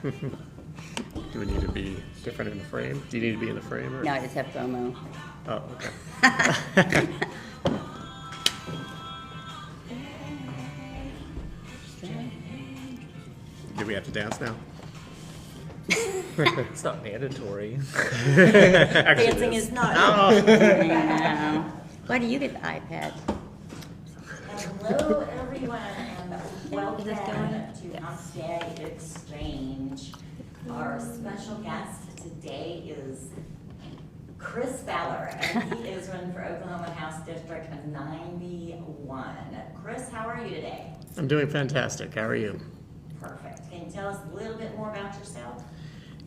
Do we need to be different in the frame? Do you need to be in the frame? Or? No, I just have FOMO. Oh, okay. Do we have to dance now? It's not mandatory. Dancing is not. No. Why do you get the iPad? Hello, everyone, and welcome this going? to HumpDay Exchange. Our special guest today is Chris Fowler, and he is running for Oklahoma House District 91. Chris, how are you today? I'm doing fantastic. How are you? Perfect. Can you tell us a little bit more about yourself?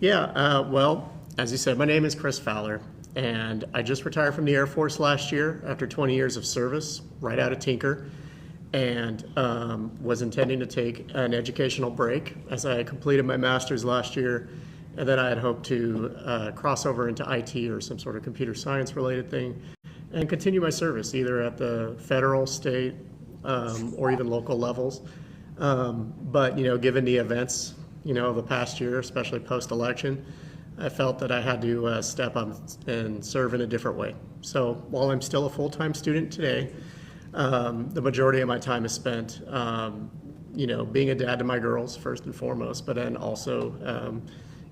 Yeah, well, as you said, my name is Chris Fowler, and I just retired from the Air Force last year after 20 years of service, right out of Tinker, and was intending to take an educational break as I completed my master's last year, and then I had hoped to cross over into IT or some sort of computer science related thing and continue my service either at the federal, state, or even local levels. But, you know, given the events, you know, of the past year, especially post-election, I felt that I had to step up and serve in a different way. So while I'm still a full-time student today, the majority of my time is spent, you know, being a dad to my girls first and foremost, but then also,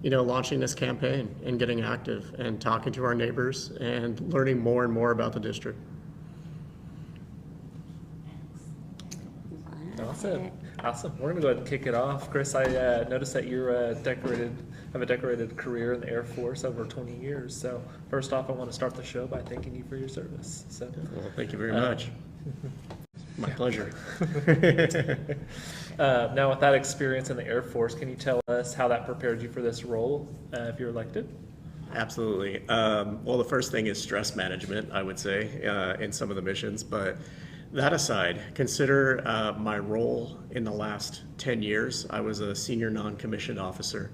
you know, launching this campaign and getting active and talking to our neighbors and learning more and more about the district. Awesome. We're gonna go ahead and kick it off. Chris, I noticed that you're have a decorated career in the Air Force over 20 years. So first off, I want to start the show by thanking you for your service. So, Well, thank you very much. My pleasure. Now, with that experience in the Air Force, can you tell us how that prepared you for this role if you're elected? Absolutely. Well, the first thing is stress management, I would say, in some of the missions. But that aside, consider my role in the last 10 years. I was a senior non-commissioned officer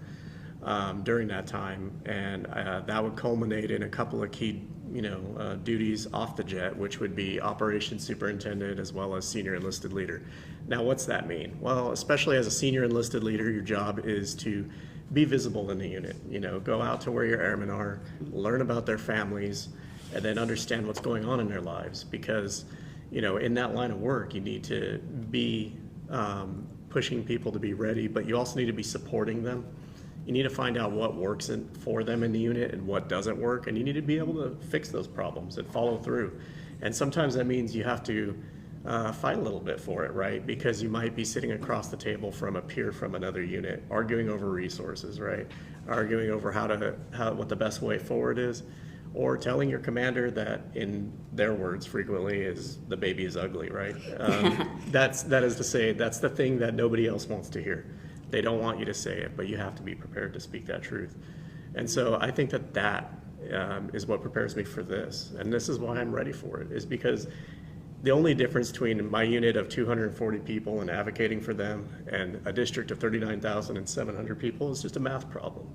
during that time, and that would culminate in a couple of key, you know, duties off the jet, which would be operations superintendent as well as senior enlisted leader. Now, what's that mean? Well, especially as a senior enlisted leader, your job is to be visible in the unit. You know, go out to where your airmen are, learn about their families, and then understand what's going on in their lives. Because, you know, in that line of work, you need to be pushing people to be ready, but you also need to be supporting them. You need to find out what works for them in the unit and what doesn't work, and you need to be able to fix those problems and follow through. And sometimes that means you have to fight a little bit for it, right? Because you might be sitting across the table from a peer from another unit, arguing over resources, right? Arguing over what the best way forward is, or telling your commander that, in their words frequently, is the baby is ugly, right? That is to say, that's the thing that nobody else wants to hear. They don't want you to say it, but you have to be prepared to speak that truth. And so I think that is what prepares me for this. And this is why I'm ready for it, is because the only difference between my unit of 240 people and advocating for them and a district of 39,700 people is just a math problem.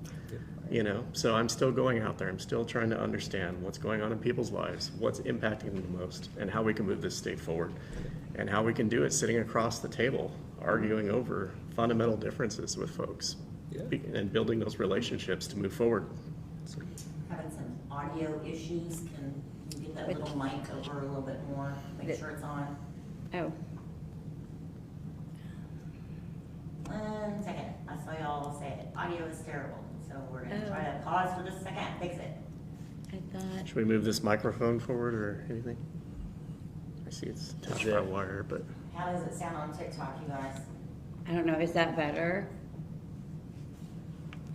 You know, so I'm still going out there. I'm still trying to understand what's going on in people's lives, what's impacting them the most, and how we can move this state forward, and how we can do it sitting across the table, arguing over fundamental differences with folks, and building those relationships to move forward. Having some audio issues. Can you get that little mic over a little bit more? Make sure it's on. Oh. 1 second. I saw y'all say it. Audio is terrible. So we're going to try to pause for just a second. Fix it. I thought. Should we move this microphone forward or anything? I see it's attached by wire, but. How does it sound on TikTok, you guys? I don't know. Is that better?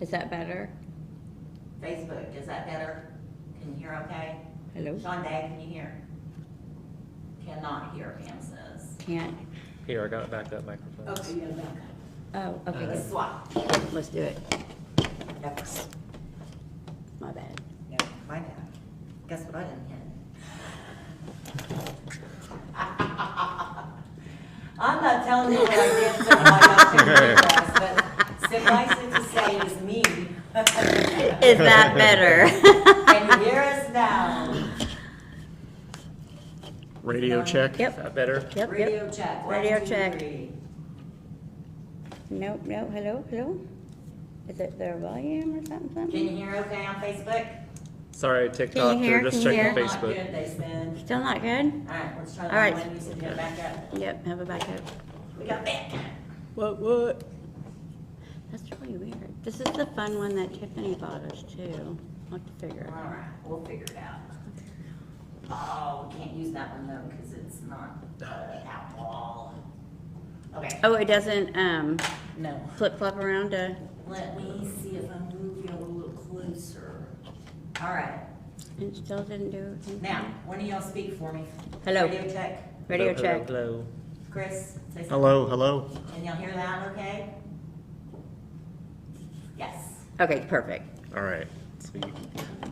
Is that better? Facebook, is that better? Can you hear okay? Hello? Sean Day, can you hear? Cannot hear, Pam says. Can't. Here, I got back that microphone. Okay, you got back. Oh, okay. Let's Good. swap. Let's do it. Yep. My bad. No, my bad. Guess what I didn't hit? I'm not telling you what I did, so I don't hear but suffice it to say it is me. Is that better? Can you hear us now? Radio check. Yep. Is that better? Yep. Radio Yep. check. Radio 1, 2, check. 3. Nope. No. Hello. Hello. Is it their volume or something? Can you hear okay on Facebook? Sorry, TikTok, Can you hear? they're just Can you checking hear? Not Facebook. good, they said. Still not good? Alright, let's try All that right. one. You said go back up. Yep, have it back up. We got back. What? That's really weird. This is the fun one that Tiffany bought us too. I'll have to figure it out. Alright, we'll figure it out. Oh, we can't use that one though, because it's not alcohol. Okay, Oh, it doesn't, no. flip-flop around to, Let me see if I move you a little closer. Alright, it still didn't do anything? now, one of y'all speak for me. Hello. Radio check. Radio Hello, check. Hello. Chris, say something. Hello. Can y'all hear that okay? Yes. Okay, perfect. All right. Sweet.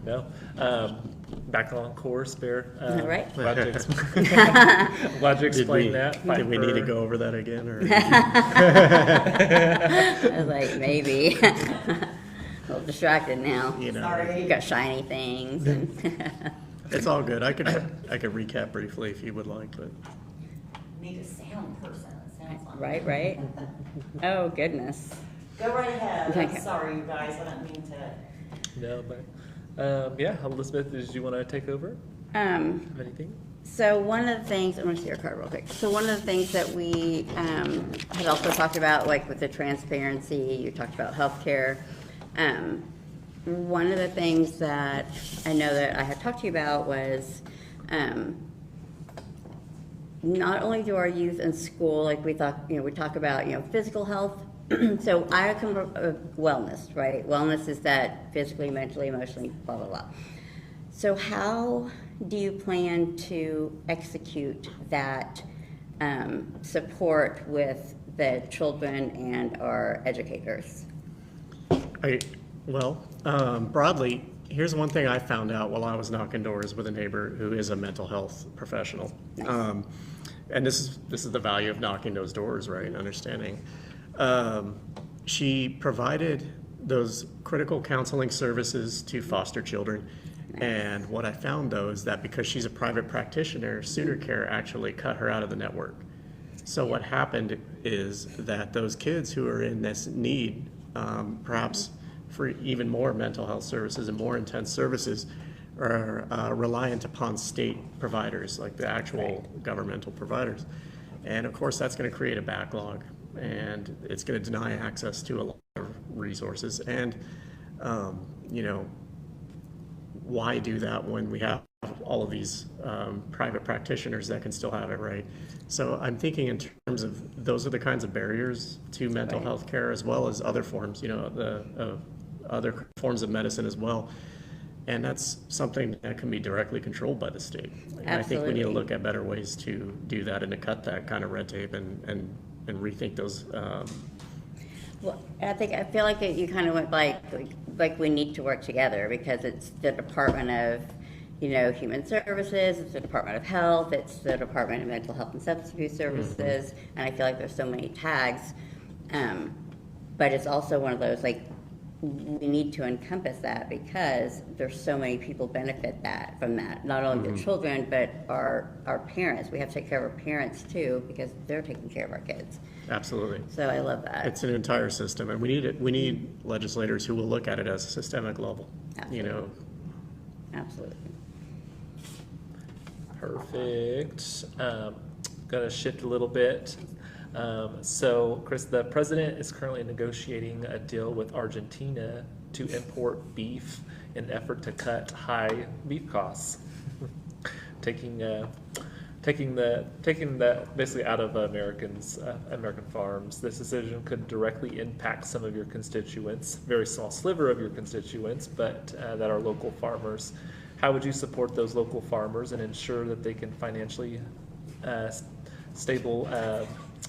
No. Back on course, Bear. All right. Glad you explained that. Did we need to Piper. go over that again, or? I was like, maybe. A little distracted now. You know, Sorry. You got shiny things and it's all good. I could recap briefly if you would like, but Need a sound person, it sounds like. right? Oh, goodness. Go right ahead. Okay. I'm sorry, you guys, I don't mean to. No, but yeah, Elizabeth, did you want to take over? Have anything? So one of the things, I'm gonna see your card real quick. So one of the things that we had also talked about, like with the transparency, you talked about healthcare. One of the things that I know that I had talked to you about was not only do our youth in school, like we thought, we talk about, physical health. So I come from wellness, right? Wellness is that physically, mentally, emotionally, blah, blah, blah. So how do you plan to execute that support with the children and our educators? Broadly, here's one thing I found out while I was knocking doors with a neighbor who is a mental health professional. Nice. And this is the value of knocking those doors, right? And understanding. She provided those critical counseling services to foster children. And what I found, though, is that because she's a private practitioner, Sooner Care actually cut her out of the network. So what happened is that those kids who are in this need, perhaps for even more mental health services and more intense services, are reliant upon state providers, like the actual governmental providers. And of course, that's going to create a backlog, and it's going to deny access to a lot of resources. And, why do that when we have all of these private practitioners that can still have it, right? So I'm thinking in terms of those are the kinds of barriers to mental health care, as well as other forms, the other forms of medicine as well. And that's something that can be directly controlled by the state. And I think we need to look at better ways to do that and to cut that kind of red tape and rethink those. Well, I feel like you kind of went like we need to work together, because it's the Department of, Human Services, it's the Department of Health, it's the Department of Mental Health and Substance Abuse Services, and I feel like there's so many tags. But it's also one of those, we need to encompass that, because there's so many people benefit from that. Not only the children, but our parents. We have to take care of our parents too, because they're taking care of our kids. Absolutely. So I love that. It's an entire system, and we need it. We need legislators who will look at it as a systemic level. Absolutely. Absolutely. Perfect. Gonna shift a little bit. So, Chris, the president is currently negotiating a deal with Argentina to import beef in an effort to cut high beef costs, taking that basically out of American farms. This decision could directly impact some of your constituents, very small sliver of your constituents, but that are local farmers. How would you support those local farmers and ensure that they can financially stable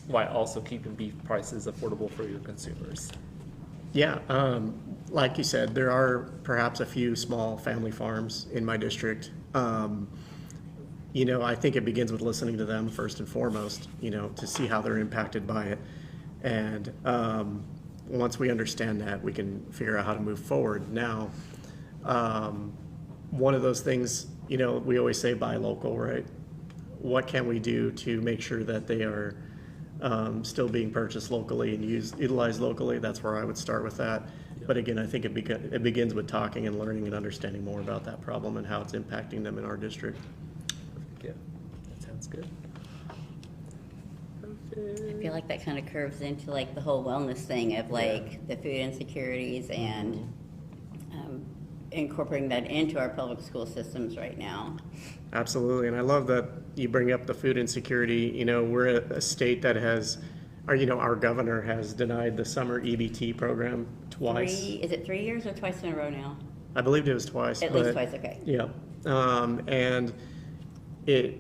while also keeping beef prices affordable for your consumers? Yeah, like you said, there are perhaps a few small family farms in my district. I think it begins with listening to them first and foremost, to see how they're impacted by it. And once we understand that, we can figure out how to move forward. Now, one of those things, we always say buy local, right? What can we do to make sure that they are still being purchased locally and utilized locally, that's where I would start with that. But again, I think it begins with talking and learning and understanding more about that problem and how it's impacting them in our district. Yeah, that sounds good. I feel like that kind of curves into like the whole wellness thing of like the food insecurities and incorporating that into our public school systems right now. Absolutely, and I love that you bring up the food insecurity. You know, we're a state that has, our governor has denied the summer EBT program twice. Is it 3 years or twice in a row now? I believed it was twice. At least twice, okay. Yeah, and it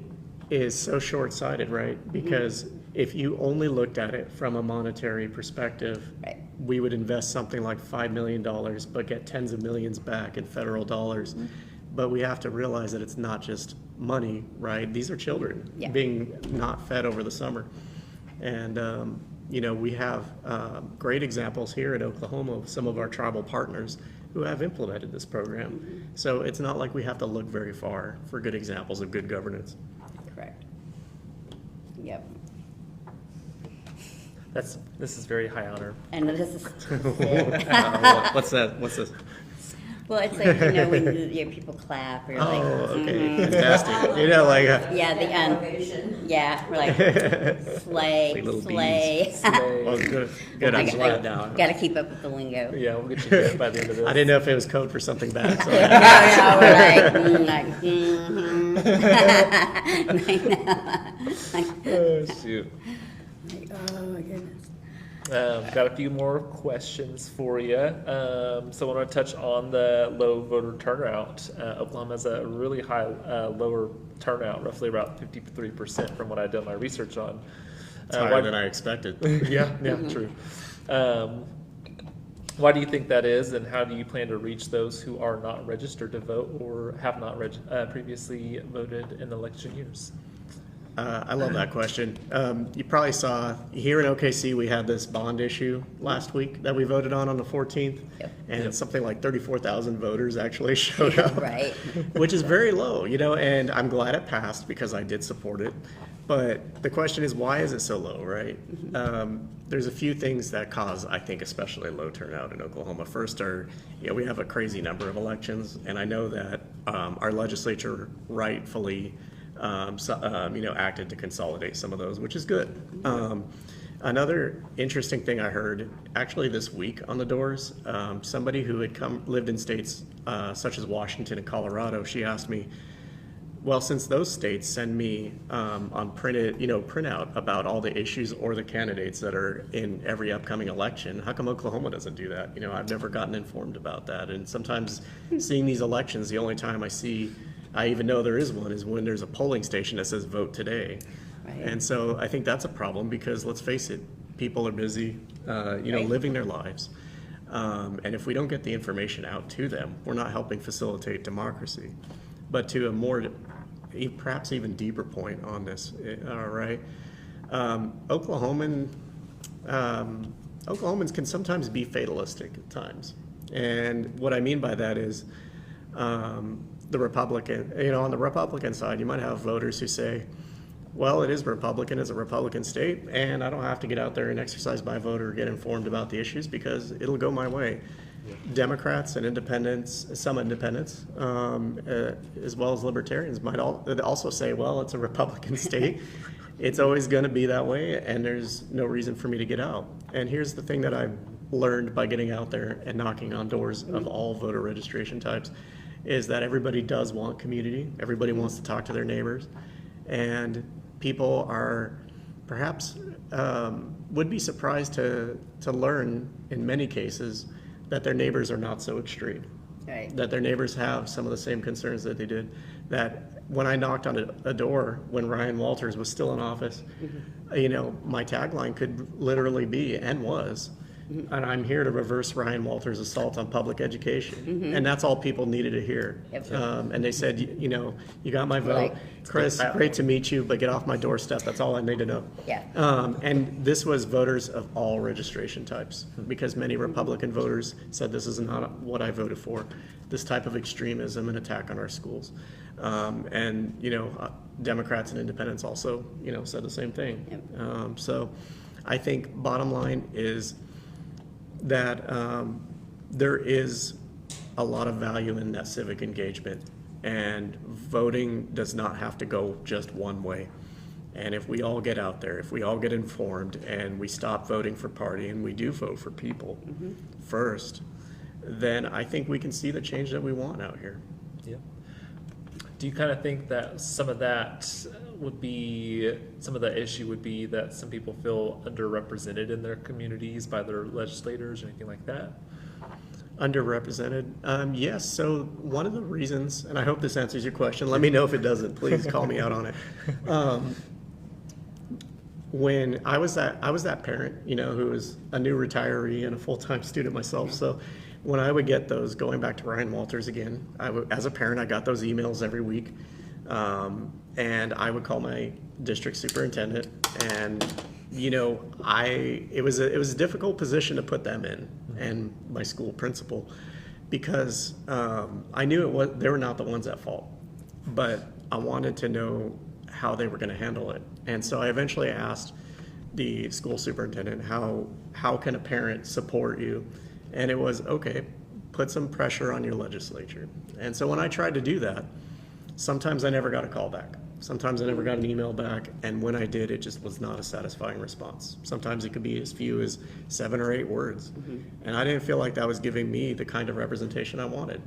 is so short-sighted, right? Because if you only looked at it from a monetary perspective, Right. we would invest something like $5 million, but get tens of millions back in federal dollars. But we have to realize that it's not just money, right? These are children Yeah. being not fed over the summer. And, we have great examples here in Oklahoma of some of our tribal partners who have implemented this program. So it's not like we have to look very far for good examples of good governance. Correct. Yep. This is very high honor. And this is, What's that? What's this? well, it's like, when people clap or Oh, like, okay, fantastic. You know, like, yeah, we're like, slay, Like little slay. well, good. I'm I glad now. gotta keep up with the lingo. Yeah, we'll get you good by the end of this. I didn't know if it was code for something bad. So Oh, shoot. Oh my goodness. Got a few more questions for you. So I want to touch on the low voter turnout. Oklahoma has a really high lower turnout, roughly about 53% from what I did my research on. it's higher than I expected. Yeah, true. Why do you think that is, and how do you plan to reach those who are not registered to vote or have not previously voted in election years? I love that question. You probably saw here in OKC we had this bond issue last week that we voted on the 14th, Yep. and something like 34,000 voters actually showed up, Right. which is very low, and I'm glad it passed because I did support it. But the question is, why is it so low, right? There's a few things that cause, I think, especially low turnout in Oklahoma. First we have a crazy number of elections, and I know that our legislature rightfully acted to consolidate some of those, which is good. Another interesting thing I heard actually this week on the doors, somebody who had lived in states such as Washington and Colorado, she asked me, well, since those states send me on printout about all the issues or the candidates that are in every upcoming election, how come Oklahoma doesn't do that? I've never gotten informed about that. And sometimes seeing these elections, the only time I even know there is one is when there's a polling station that says vote today. Right. And so I think that's a problem because let's face it, people are busy, living their lives. And if we don't get the information out to them, we're not helping facilitate democracy. But to a more, perhaps even deeper point on this, all right, Oklahomans can sometimes be fatalistic at times. And what I mean by that is, the Republican, on the Republican side, you might have voters who say, well, it is Republican, it's a Republican state, and I don't have to get out there and exercise my vote or get informed about the issues because it'll go my way. Yeah. Democrats and independents, some independents, as well as libertarians might also say, well, it's a Republican state. It's always going to be that way, and there's no reason for me to get out. And here's the thing that I've learned by getting out there and knocking on doors of all voter registration types is that everybody does want community. Everybody wants to talk to their neighbors. And people are perhaps would be surprised to learn in many cases that their neighbors are not so extreme. Right. That their neighbors have some of the same concerns that they did. That when I knocked on a door when Ryan Walters was still in office, my tagline could literally be, and was, and I'm here to reverse Ryan Walters' assault on public education. And that's all people needed to hear. Yep. And they said, you know, you got my vote. Like- Chris, great to meet you, but get off my doorstep. That's all I need to know. Yeah. And this was voters of all registration types, because many Republican voters said this is not what I voted for, this type of extremism and attack on our schools. And, you know, Democrats and independents also, you know, said the same thing. Yep. So I think bottom line is that there is a lot of value in that civic engagement, and voting does not have to go just one way. And if we all get out there, if we all get informed and we stop voting for party and we do vote for people first, then I think we can see the change that we want out here. Yeah. Do you kind of think that some of that would be, some of the issue would be that some people feel underrepresented in their communities by their legislators or anything like that? Underrepresented? Yes. So one of the reasons, and I hope this answers your question, let me know if it doesn't, please call me out on it. When I was that parent, you know, who was a new retiree and a full-time student myself. So when I would get those, going back to Ryan Walters again, as a parent, I got those emails every week. And I would call my district superintendent, and, you know, it was a difficult position to put them in, and my school principal, because I knew they were not the ones at fault, but I wanted to know how they were going to handle it. And so I eventually asked the school superintendent, how can a parent support you? And it was, okay, put some pressure on your legislature. And so when I tried to do that, sometimes I never got a call back. Sometimes I never got an email back, and when I did, it just was not a satisfying response. Sometimes it could be as few as 7 or 8 words. And I didn't feel like that was giving me the kind of representation I wanted.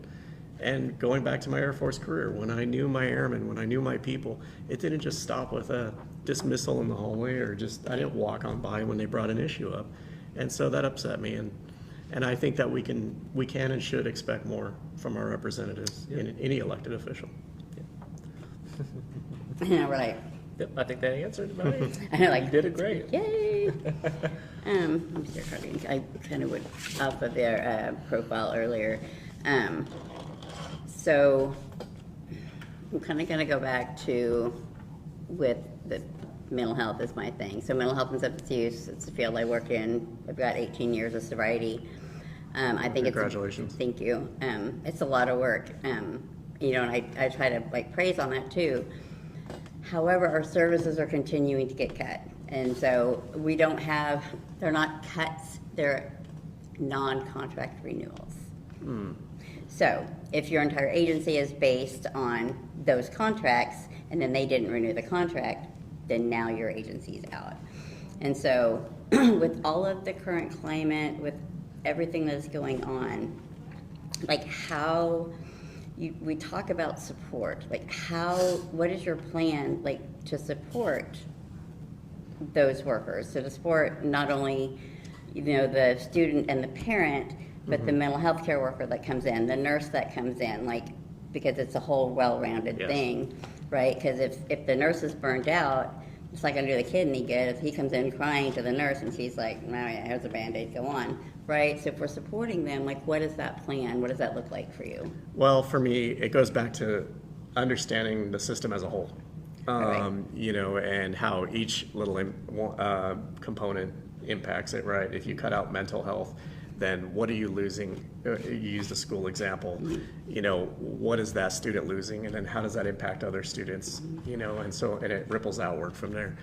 And going back to my Air Force career, when I knew my airmen, when I knew my people, it didn't just stop with a dismissal in the hallway, or just, I didn't walk on by when they brought an issue up. And so that upset me, and I think that we can and should expect more from our representatives in any elected official. Yeah, right. Yep, I think that answered mine. I know, like, You did it great. yay. Let me start talking. I kind of went off of their profile earlier. So I'm kind of going to go back to with the mental health is my thing. So mental health and substance use, it's the field I work in. I've got 18 years of sobriety. I think Congratulations. Thank you. It's a lot of work. You know, and I try to like praise on that too. However, our services are continuing to get cut. And so we don't have, they're not cuts, they're non-contract renewals. So if your entire agency is based on those contracts and then they didn't renew the contract, then now your agency's out. And so with all of the current climate, with everything that's going on, like how, we talk about support, like what is your plan like to support those workers? So to support not only, you know, the student and the parent, but the mental health care worker that comes in, the nurse that comes in, like, because it's a whole well-rounded thing, right? Because if the nurse is burned out, it's not gonna do the kid any good if he comes in crying to the nurse and she's like, "No, yeah, here's a Band-Aid, go on," right? So if we're supporting them, like, what is that plan? What does that look like for you? Well, for me, it goes back to understanding the system as a whole, Right. you know, and how each little component impacts it, right? If you cut out mental health, then what are you losing? You use the school example, you know, what is that student losing? And then how does that impact other students, you know, and it ripples outward from there.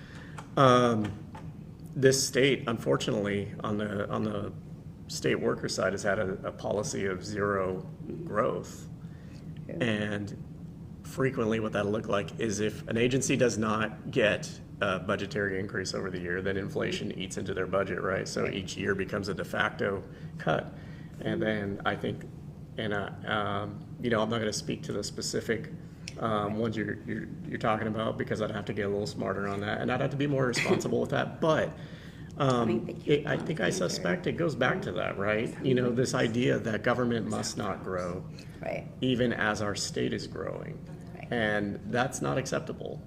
This state, unfortunately, on the state worker side has had a policy of zero growth. And frequently what that'll look like is if an agency does not get a budgetary increase over the year, then inflation eats into their budget, right? So each year becomes a de facto cut. And then I think, and you know, I'm not going to speak to the specific ones you're talking about, because I'd have to get a little smarter on that, and I'd have to be more responsible with that. But I think I suspect it goes back to that, right? You know, this idea that government must not grow, Right. even as our state is growing. Right. And that's not acceptable,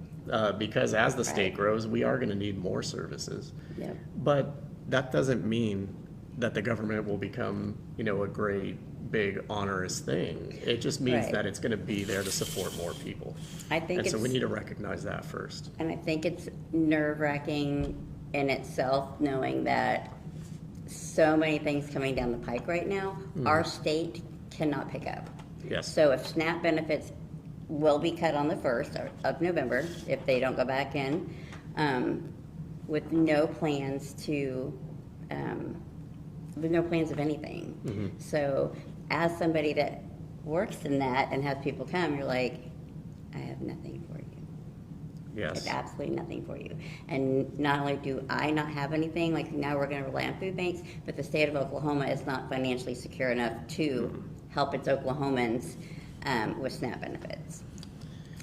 because as the state Right. grows, we are going to need more services. Yep. But that doesn't mean that the government will become, a great, big, onerous thing. It just means Right. that it's going to be there to support more people. I think And so we it's- need to recognize that first. And I think it's nerve-wracking in itself, knowing that so many things coming down the pike right now, our state cannot pick up. Yes. So if SNAP benefits will be cut on the 1st of November, if they don't go back in, with no plans of anything. So as somebody that works in that and has people come, you're like, I have nothing for you. I Yes. have absolutely nothing for you. And not only do I not have anything, like now we're gonna rely on food banks, but the state of Oklahoma is not financially secure enough to help its Oklahomans with SNAP benefits.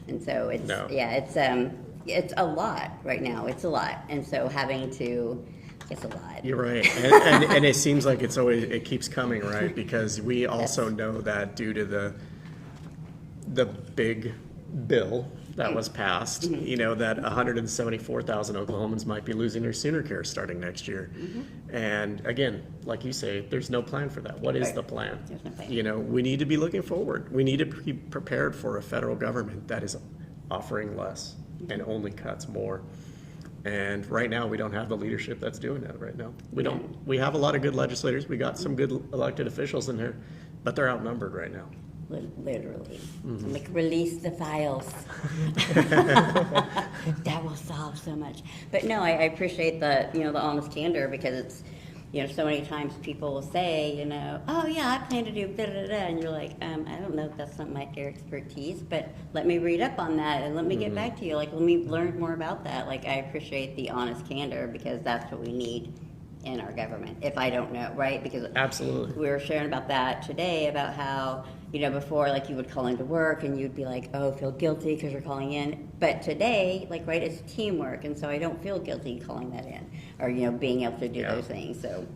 And so it's, No. it's a lot right now, it's a lot. And so it's a lot. You're right. And it seems like it keeps coming, right? Because we also know that due to the big bill that was passed, that 174,000 Oklahomans might be losing their senior care starting next year. And again, like you say, there's no plan for that. What is Right. the plan? There's no plan. We need to be looking forward. We need to be prepared for a federal government that is offering less and only cuts more. And right now, we don't have the leadership that's doing that right now. We don't. We have a lot of good legislators. We got some good elected officials in there, but they're outnumbered right now. Literally. Like, release the files. That will solve so much. But no, I appreciate the honest candor, because it's, so many times people will say, oh yeah, I plan to do da da da, and you're like, I don't know if that's not my expertise, but let me read up on that and let me get back to you. Like, let me learn more about that. Like, I appreciate the honest candor, because that's what we need in our government. If I don't know, right? Because Absolutely. we were sharing about that today, about how, before, like, you would call into work and you'd be like, oh, feel guilty because you're calling in. But today, like, right, it's teamwork, and so I don't feel guilty calling that in, or, being able to do Yeah. those things, so.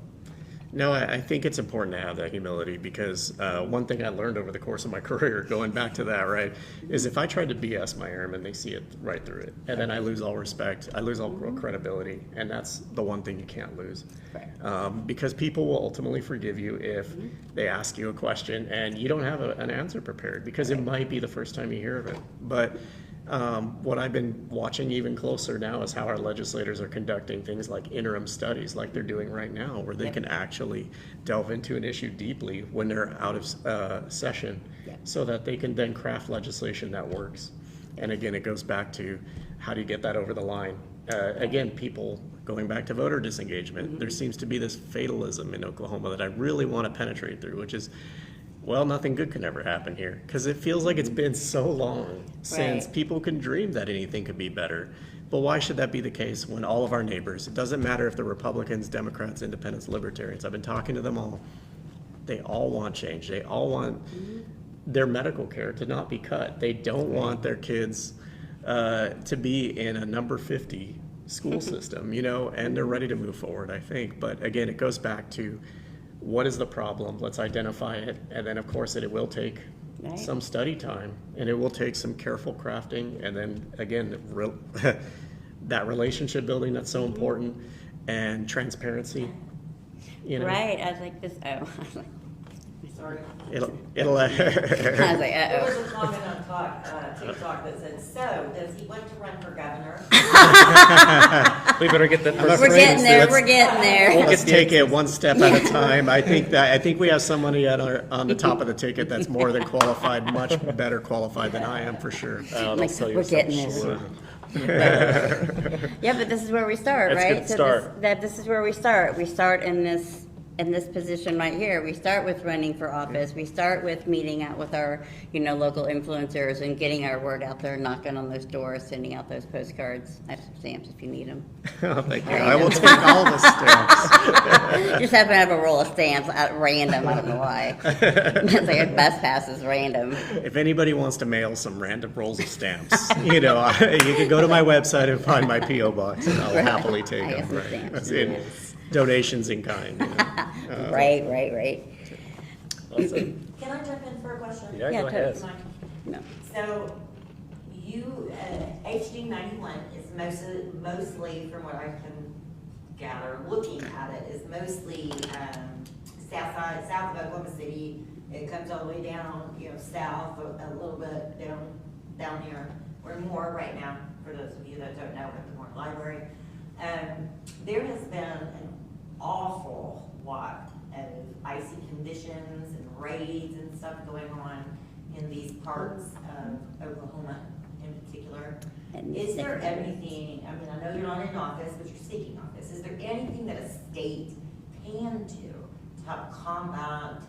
No, I think it's important to have that humility, because one thing I learned over the course of my career, going back to that, right, is if I tried to BS my airmen, they see it right through it. And then I lose all respect, I lose all credibility, and that's the one thing you can't lose. Right. Because people will ultimately forgive you if they ask you a question and you don't have an answer prepared, because it might be the first time you hear of it. But what I've been watching even closer now is how our legislators are conducting things like interim studies, like they're doing right now, where they can actually delve into an issue deeply when they're out of session, so that they can then craft legislation that works. And again, it goes back to, how do you get that over the line? Again, people going back to voter disengagement, there seems to be this fatalism in Oklahoma that I really want to penetrate through, which is, well, nothing good can ever happen here, because it feels like it's been so long since Right. people can dream that anything could be better. But why should that be the case when all of our neighbors, it doesn't matter if they're Republicans, Democrats, Independents, Libertarians, I've been talking to them all, they all want change. They all want their medical care to not be cut. They don't want their kids to be in a number 50 school system, and they're ready to move forward, I think. But again, it goes back to, what is the problem? Let's identify it. And then, of course, it will take Right. some study time, and it will take some careful crafting. And then, again, that relationship building that's so important, and transparency. Right, I was like, this, oh, I was like, Sorry. It'll I was like, There was uh-oh. a comment on TikTok that said, so, does he want to run for governor? We better get that person. We're getting there, let's- we're getting there. Let's take it one step at a time. I think we have somebody on the top of the ticket that's more than qualified, much better qualified than I am, for sure. Oh, Like, don't sell we're yourself getting there. short. Yeah, but this is where we start, That's a right? good So start. this is where we start. We start in this position right here. We start with running for office. We start with meeting out with our, local influencers and getting our word out there, knocking on those doors, sending out those postcards. I have some stamps if you need them. Oh, thank you. I will take all the stamps. Just happen to have a roll of stamps at random. I don't know why. It's like a bus pass is random. If anybody wants to mail some random rolls of stamps, you can go to my website and find my P.O. box, and I'll happily take I them. have some Right. stamps. That's it. Donations in kind. Right. Awesome. Can I jump in for a question? Yeah, Yeah, go ahead. totally. No. So, HD 91 is mostly, from what I can gather, looking at it, is mostly south side, south of Oklahoma City. It comes all the way down, south, a little bit down here. We're in Moore right now, for those of you that don't know, at the Moore Library. There has been an awful lot of icy conditions and raids and stuff going on in these parts of Oklahoma in particular. And Is there anything, I mean, I know you're not in office, but you're seeking office. Is there anything that a state can do to help combat?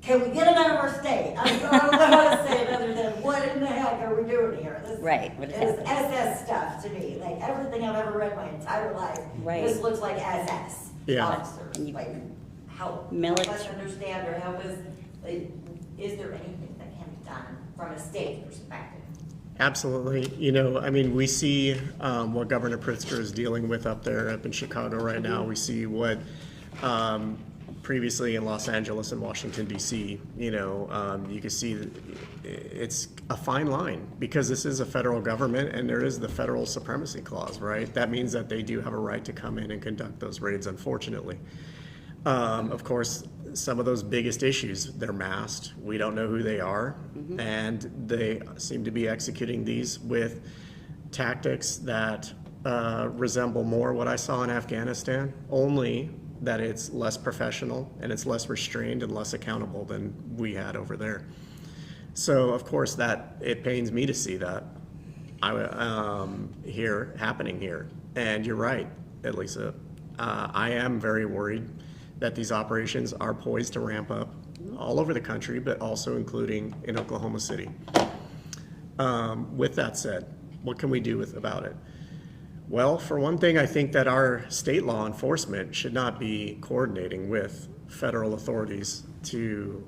Can we get it out of our state? I don't know how to say it other than what in the heck are we doing here? This Right, what is is happening? SS stuff to me. Like everything I've ever read my entire life. Right. This looks like SS Yeah. officers. And you- Like help us Military- understand or help us. Like, is there anything that can be done from a state perspective? Absolutely. I mean, we see what Governor Pritzker is dealing with up in Chicago right now. We see what previously in Los Angeles and Washington, D.C., you can see that it's a fine line because this is a federal government and there is the federal supremacy clause, right? That means that they do have a right to come in and conduct those raids, unfortunately. Of course, some of those biggest issues, they're masked. We don't know who they are. And they seem to be executing these with tactics that resemble more what I saw in Afghanistan, only that it's less professional and it's less restrained and less accountable than we had over there. So, of course, that it pains me to see that happening here. And you're right, Elisa. I am very worried that these operations are poised to ramp up all over the country, but also including in Oklahoma City. With that said, what can we do about it? Well, for one thing, I think that our state law enforcement should not be coordinating with federal authorities to,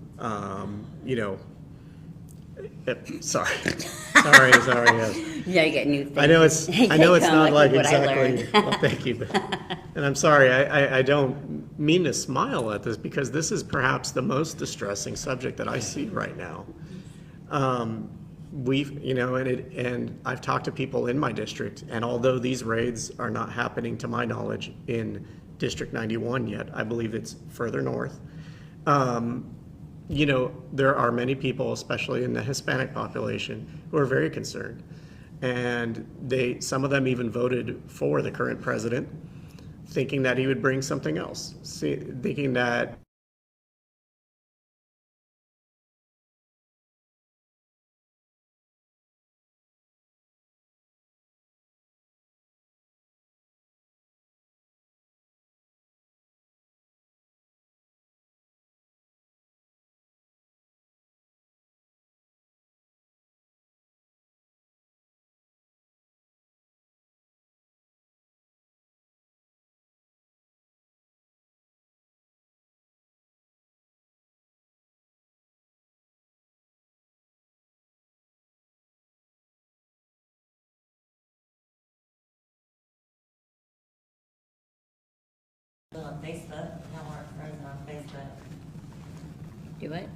sorry, yes. Yeah, you get new things. I know it's not like what I exactly, learned. well, thank you. And I'm sorry, I don't mean to smile at this because this is perhaps the most distressing subject that I see right now. And I've talked to people in my district, and although these raids are not happening to my knowledge in District 91 yet, I believe it's further north. There are many people, especially in the Hispanic population, who are very concerned. And some of them even voted for the current president, thinking that he would bring something else, thinking that On Facebook, now we're friends on Facebook. Do what?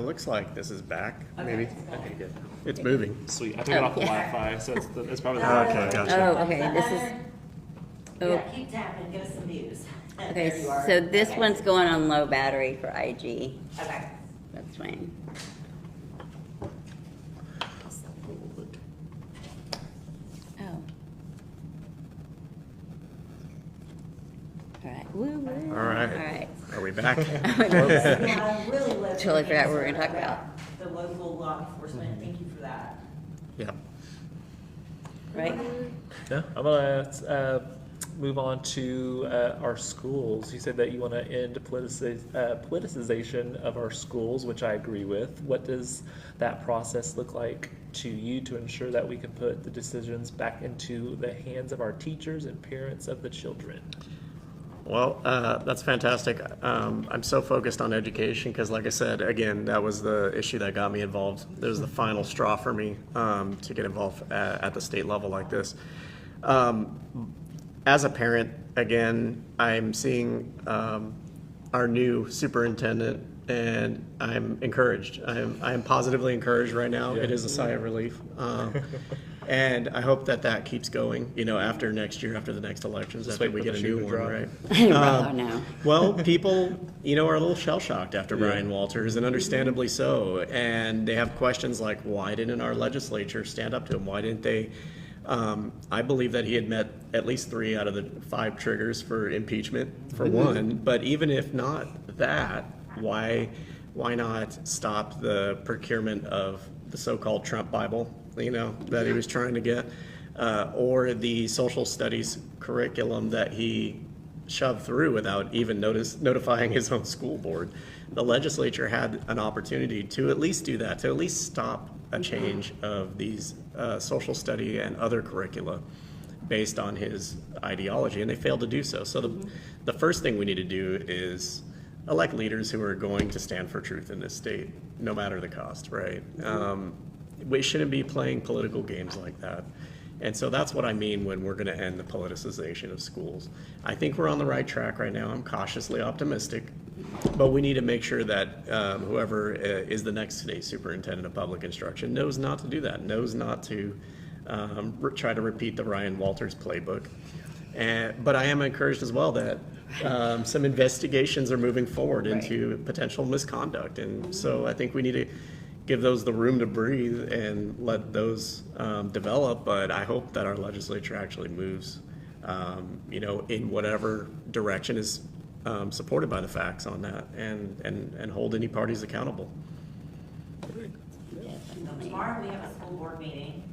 looks like this is back, Okay, maybe. it's going. Okay, good. It's moving. Sweet. I took it off the yeah. Wi-Fi, so it's probably Okay, gotcha. Oh, okay, this is, oh. Yeah, keep tapping, give us some views. There okay, you are. so this Okay. one's going on low battery for IG. Okay. That's fine. Oh. All right, woo, woo. All right. All right. Are we back? Yeah, I really live. Totally forgot what we were gonna talk about. The local law enforcement, thank you for that. Yeah. Right? Yeah, I'm gonna move on to our schools. You said that you want to end politicization of our schools, which I agree with. What does that process look like to you to ensure that we can put the decisions back into the hands of our teachers and parents of the children? Well, that's fantastic. I'm so focused on education because, like I said, again, that was the issue that got me involved. It was the final straw for me to get involved at the state level like this. As a parent, again, I'm seeing our new superintendent, and I'm encouraged. I am positively encouraged right now. Yeah. It is a sigh of relief. And I hope that that keeps going, you know, after next year, after the next elections, Just after wait we for get the a shoe new to one, drop. right? Oh, no. Well, people, you know, are a little shell-shocked after Brian Walters, and understandably so. And they have questions like, why didn't our legislature stand up to him? Why didn't they? I believe that he had met at least 3 out of the 5 triggers for impeachment, for one. But even if not that, why not stop the procurement of the so-called Trump Bible, you know, that he was trying to get, or the social studies curriculum that he shoved through without even notifying his own school board? The legislature had an opportunity to at least do that, to at least stop a change of these social study and other curricula based on his ideology, and they failed to do so. So the first thing we need to do is elect leaders who are going to stand for truth in this state, no matter the cost, right? We shouldn't be playing political games like that. And so that's what I mean when we're going to end the politicization of schools. I think we're on the right track right now. I'm cautiously optimistic, but we need to make sure that whoever is the next state superintendent of public instruction knows not to do that, knows not to try to repeat the Ryan Walters playbook. But I am encouraged as well that some investigations are moving forward into potential misconduct. And so I think we need to give those the room to breathe and let those develop. But I hope that our legislature actually moves, you know, in whatever direction is supported by the facts on that, and hold any parties accountable. So tomorrow we have a school board meeting,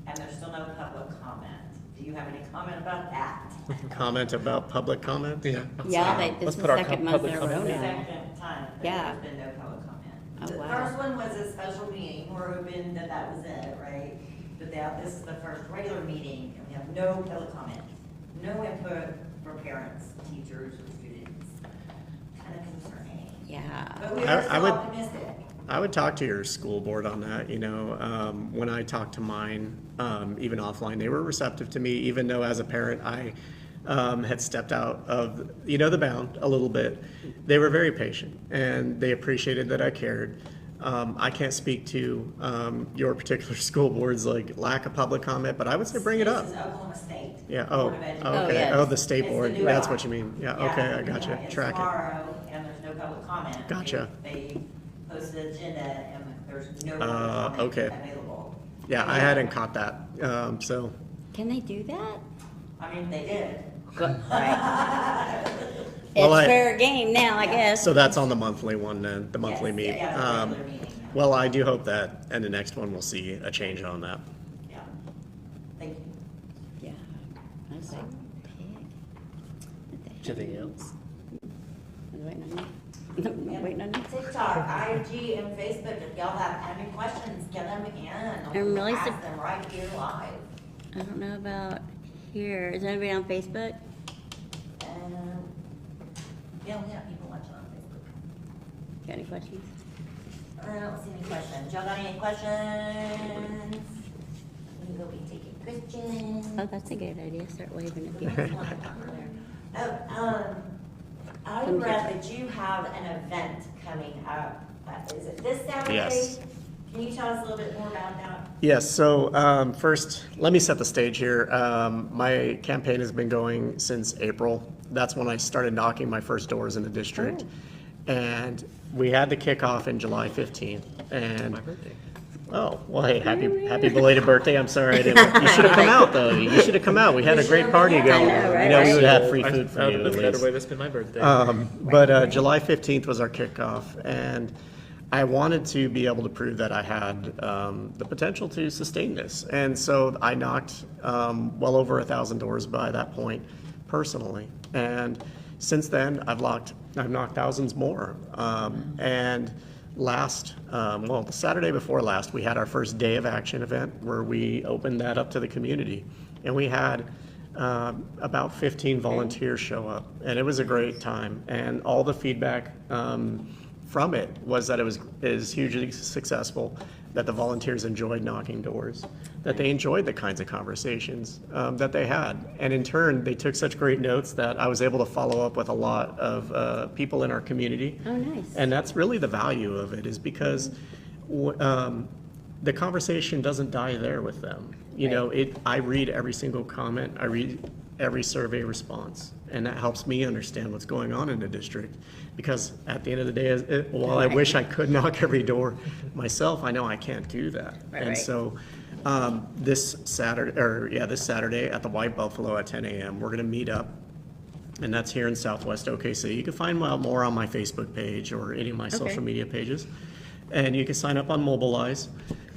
and there's still no public comment. Do you have any comment about that? Comment about public comment? Yeah. Yeah, this Let's is put the our second month public in a row comment The in. now. second time that Yeah. there's been no public comment. Oh, The wow. first one was a special meeting, we're hoping that that was it, right? But now this is the first regular meeting, and we have no public comment, no input from parents, teachers, or students. Kind of concerning. Yeah. But we I are still would- optimistic. I would talk to your school board on that, you know. When I talked to mine, even offline, they were receptive to me, even though as a parent, I had stepped out of, you know, the bound a little bit. They were very patient, and they appreciated that I cared. I can't speak to your particular school board's like lack of public comment, but I would say bring it up. This is Oklahoma State. Yeah, Board of Education. okay, yes. oh, the state It's the board, new that's one. what you mean. Yeah, okay, I gotcha, It's track it. tomorrow, and there's no public comment. Gotcha. They posted an agenda, and there's no public comment okay. available. Yeah, I hadn't caught that, so. Can they do that? I mean, they did. Right. Well, It's fair game now, I guess. So that's on the monthly one then, the monthly Yes, meet. yeah, the regular meeting, yeah. Well, I do hope that, and the next one we'll see a change on that. Yeah. Thank you. Yeah. I was like, pig. Anything else? I'm waiting on you. I'm waiting on you. TikTok, IG, and Facebook, if y'all have any questions, get them in. I'm really Ask them right here live. I don't know about here. Is anybody on Facebook? Yeah, we have people watching on Facebook. Got any questions? I don't see any questions. Y'all got any questions? We will be taking questions. Oh, that's a good idea. Start waving at There's people. one on there. I read that you have an event coming up. Is it this Saturday? Yes. Can you tell us a little bit more about that? Yes, so first, let me set the stage here. My campaign has been going since April. That's when I started knocking my first doors in the district. And we had the kickoff in July 15th. And My birthday. oh, well, hey, happy belated birthday. I'm sorry I didn't. You should have come out though. You should have come out. We had a great party going. know, right? You know, we would have free food for I you would at have better least. way to spend my birthday. But July 15th was our kickoff, and I wanted to be able to prove that I had the potential to sustain this. And so I knocked well over 1,000 doors by that point personally. And since then, I've knocked thousands more. And the Saturday before last, we had our first day of action event where we opened that up to the community. And we had about 15 volunteers show up, and it was a great time. And all the feedback from it was that it was hugely successful, that the volunteers enjoyed knocking doors, that they enjoyed the kinds of conversations that they had. And in turn, they took such great notes that I was able to follow up with a lot of people in our community. Oh, nice. And that's really the value of it, is because the conversation doesn't die there with them. You know, I read every single comment. I read every survey response, and that helps me understand what's going on in the district. Because at the end of the day, while I wish I could knock every door myself, I know I can't do that. And so this Saturday at the White Buffalo at 10 a.m., we're going to meet up, and that's here in Southwest OKC. You can find out more on my Facebook page or any of my social media pages, and you can sign up on Mobilize.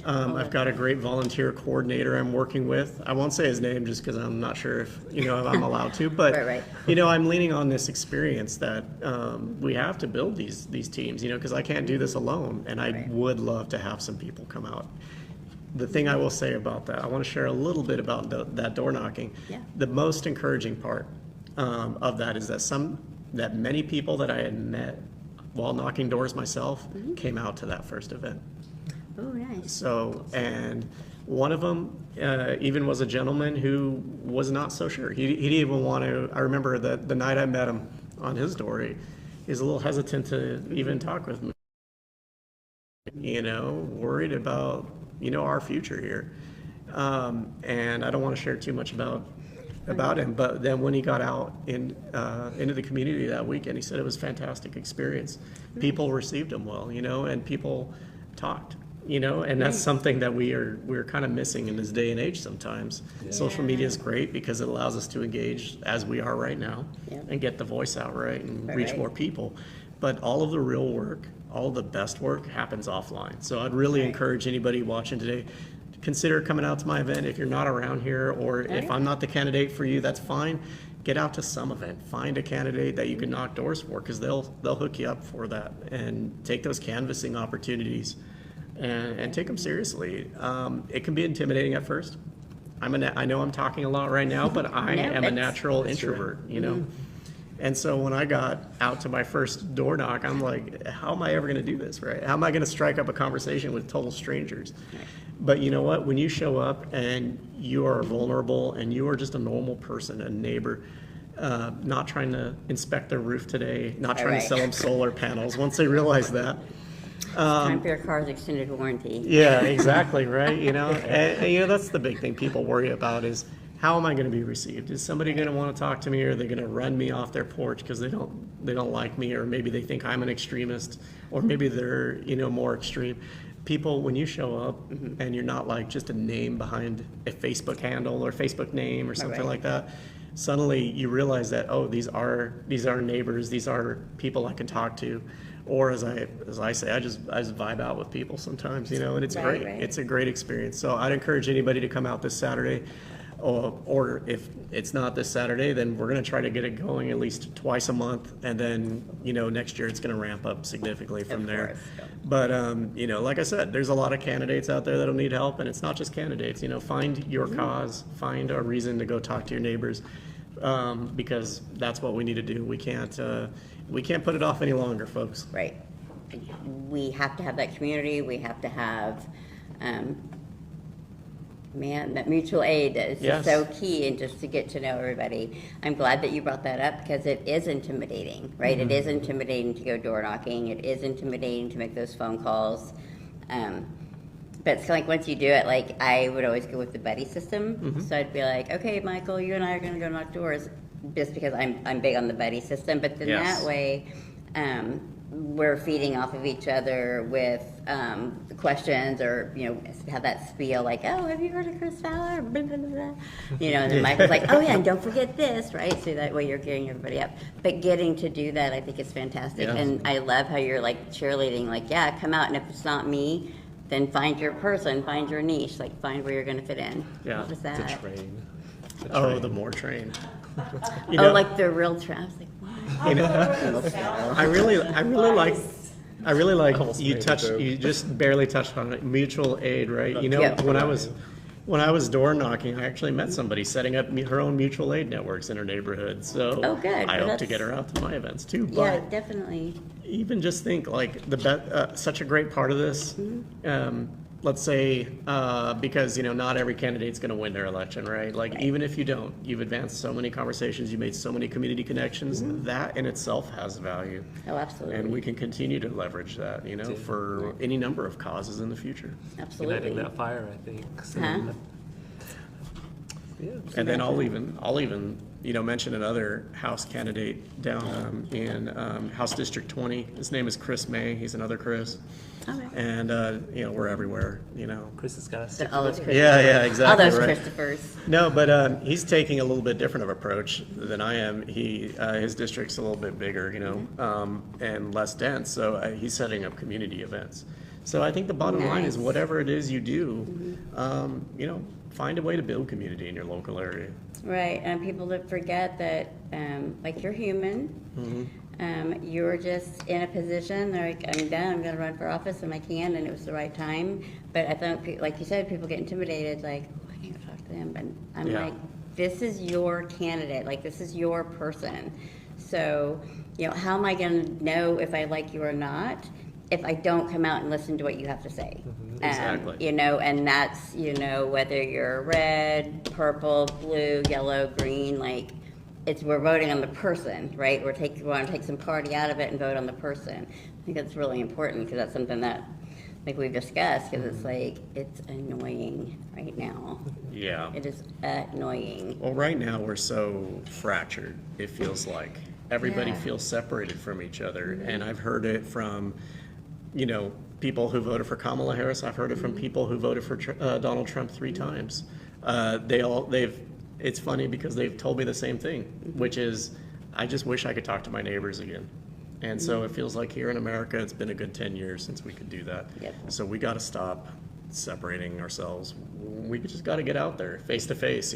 I've got a great volunteer coordinator I'm working with. I won't say his name just because I'm not sure if, if I'm allowed to, but, I'm leaning on this experience that we have to build these teams, because I can't do this alone, and I would love to have some people come out. The thing I will say about that, I want to share a little bit about that door knocking. Yeah. The most encouraging part of that is that many people that I had met while knocking doors myself came out to that first event. Oh, nice. So, and one of them even was a gentleman who was not so sure. He didn't even want to. I remember the night I met him on his door, he was a little hesitant to even talk with me. Worried about our future here, and I don't want to share too much about him. But then when he got out into the community that weekend, he said it was a fantastic experience. People received him well, and people talked. And that's something that we're kind of missing in this day and age sometimes. Yeah. Social media is great because it allows us to engage as we are right now and get the voice out and reach more people. But all of the real work, all of the best work happens offline. So I'd really encourage anybody watching today, consider coming out to my event. If you're not around here, or if I'm not the candidate for you, that's fine. Get out to some event. Find a candidate that you can knock doors for, because they'll hook you up for that, and take those canvassing opportunities and take them seriously. It can be intimidating at first. I know I'm talking a lot right now, but I am a natural introvert, And so when I got out to my first door knock, I'm like, how am I ever going to do this, right? How am I going to strike up a conversation with total strangers? But you know what? When you show up and you are vulnerable and you are just a normal person, a neighbor, not trying to inspect their roof today, not trying to sell them solar panels, once they realize that. Time for your car's extended warranty. Yeah, exactly, right? And that's the big thing people worry about is, how am I going to be received? Is somebody going to want to talk to me, or are they going to run me off their porch because they don't like me, or maybe they think I'm an extremist, or maybe they're more extreme. People, when you show up and you're not like just a name behind a Facebook handle or Facebook name or something like that, suddenly you realize that, oh, these are neighbors, these are people I can talk to. Or as I say, I just vibe out with people sometimes, and it's great. It's a great experience. So I'd encourage anybody to come out this Saturday. Or if it's not this Saturday, then we're going to try to get it going at least twice a month, and then next year it's going to ramp up significantly from there. But like I said, there's a lot of candidates out there that'll need help, and it's not just candidates. Find your cause, find a reason to go talk to your neighbors, because that's what we need to do. We can't put it off any longer, folks. Right. We have to have that community. We have to have. That mutual aid is just so key, and just to get to know everybody. I'm glad that you brought that up, because it is intimidating, right? It is intimidating to go door knocking. It is intimidating to make those phone calls. But it's kind of like once you do it, like I would always go with the buddy system. So I'd be like, okay, Michael, you and I are going to go knock doors, just because I'm big on the buddy system. But then that way, we're feeding off of each other with the questions, or have that spiel like, oh, have you heard of Chris Fowler? Blah, blah, blah, blah. And then Michael's like, oh yeah, and don't forget this, right? So that way you're getting everybody up. But getting to do that, I think is fantastic. And I love how you're like cheerleading, like, yeah, come out, and if it's not me, then find your person, find your niche, like find where you're going to fit in. What was that? The train. The more train. Like the real traps, like what? I really like you just barely touched on it. Mutual aid, right? When I was door knocking, I actually met somebody setting up her own mutual aid networks in her neighborhood. So good. I hope to get her out to my events too. Yeah, but definitely. Even just think like such a great part of this. Let's say, because not every candidate's going to win their election, right? Like even if you don't, you've advanced so many conversations, you made so many community connections. That in itself has value. Oh, absolutely. And we can continue to leverage that, for any number of causes in the future. Absolutely. Igniting that fire, I think. So, And then I'll even mention another House candidate down in House District 20. His name is Chris May. He's another Chris. Okay. And we're everywhere. Chris has got a So stick. all those Christophers. Yeah, exactly. All those right. Christophers. No, but he's taking a little bit different of approach than I am. His district's a little bit bigger, and less dense. So he's setting up community events. So I think the bottom line is Nice. whatever it is you do, find a way to build community in your local area. Right, and people that forget that, you're human. You're just in a position, like, I'm done, I'm gonna run for office and I can, and it was the right time. But I think, like you said, people get intimidated, like, oh, I can't talk to them. But I'm Yeah. like, this is your candidate, like, this is your person. So, how am I gonna know if I like you or not if I don't come out and listen to what you have to say? Exactly. And that's, whether you're red, purple, blue, yellow, green, like, we're voting on the person, right? We want to take some party out of it and vote on the person. I think that's really important because that's something that, like we've discussed, because it's like, it's annoying right now. Yeah. It is annoying. Well, right now we're so fractured, it feels like. Everybody Yeah. feels separated from each other. And I've heard it from, people who voted for Kamala Harris. I've heard it from people who voted for Donald Trump 3 times. It's funny because they've told me the same thing, which is, I just wish I could talk to my neighbors again. And so it feels like here in America, it's been a good 10 years since we could do that. Yep. So we got to stop separating ourselves. We just got to get out there face to face,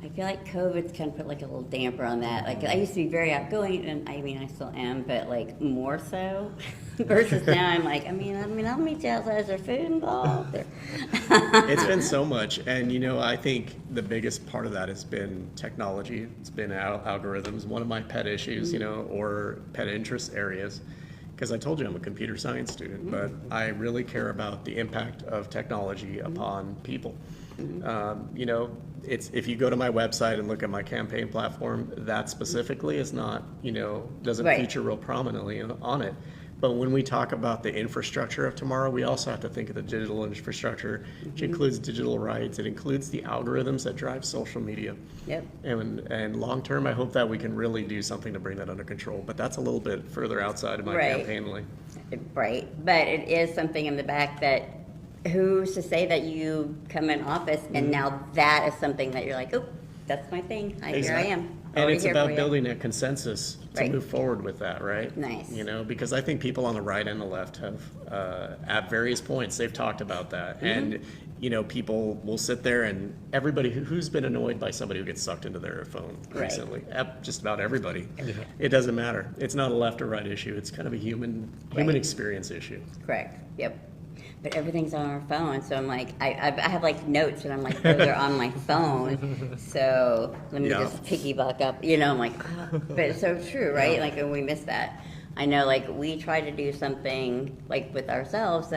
I feel like COVID's kind of put like a little damper on that. Like, I used to be very outgoing, and I mean, I still am, but like more so. Versus now, I'm like, I'll meet you outside. Is there food involved? It's been so much, and I think the biggest part of that has been technology. It's been algorithms. One of my pet issues, or pet interest areas, because I told you I'm a computer science student, but I really care about the impact of technology upon people. If you go to my website and look at my campaign platform, that specifically is not, doesn't Right. feature real prominently on it. But when we talk about the infrastructure of tomorrow, we also have to think of the digital infrastructure, which includes digital rights. It includes the algorithms that drive social media. Yep. And long term, I hope that we can really do something to bring that under control. But that's a little bit further outside of my Right. campaign lane. Right, but it is something in the back that, who's to say that you come in office and now that is something that you're like, oh, that's my thing, here I Exactly. am. And Over it's here about for you. building a consensus to Right. move forward with that, right? Nice. Because I think people on the right and the left have, at various points, they've talked about that. And, people will sit there and everybody who's been annoyed by somebody who gets sucked into their phone Right. recently, just about everybody. It doesn't matter. It's not a left or right issue. It's kind of a human Right. experience issue. Correct, yep. But everything's on our phone, so I'm like, I have like notes and I'm like, those are on my phone. So let me Yeah. just piggyback up, I'm like, oh. But it's so true, right? Yeah. Like, and we miss that. I know, like, we try to do something like with ourselves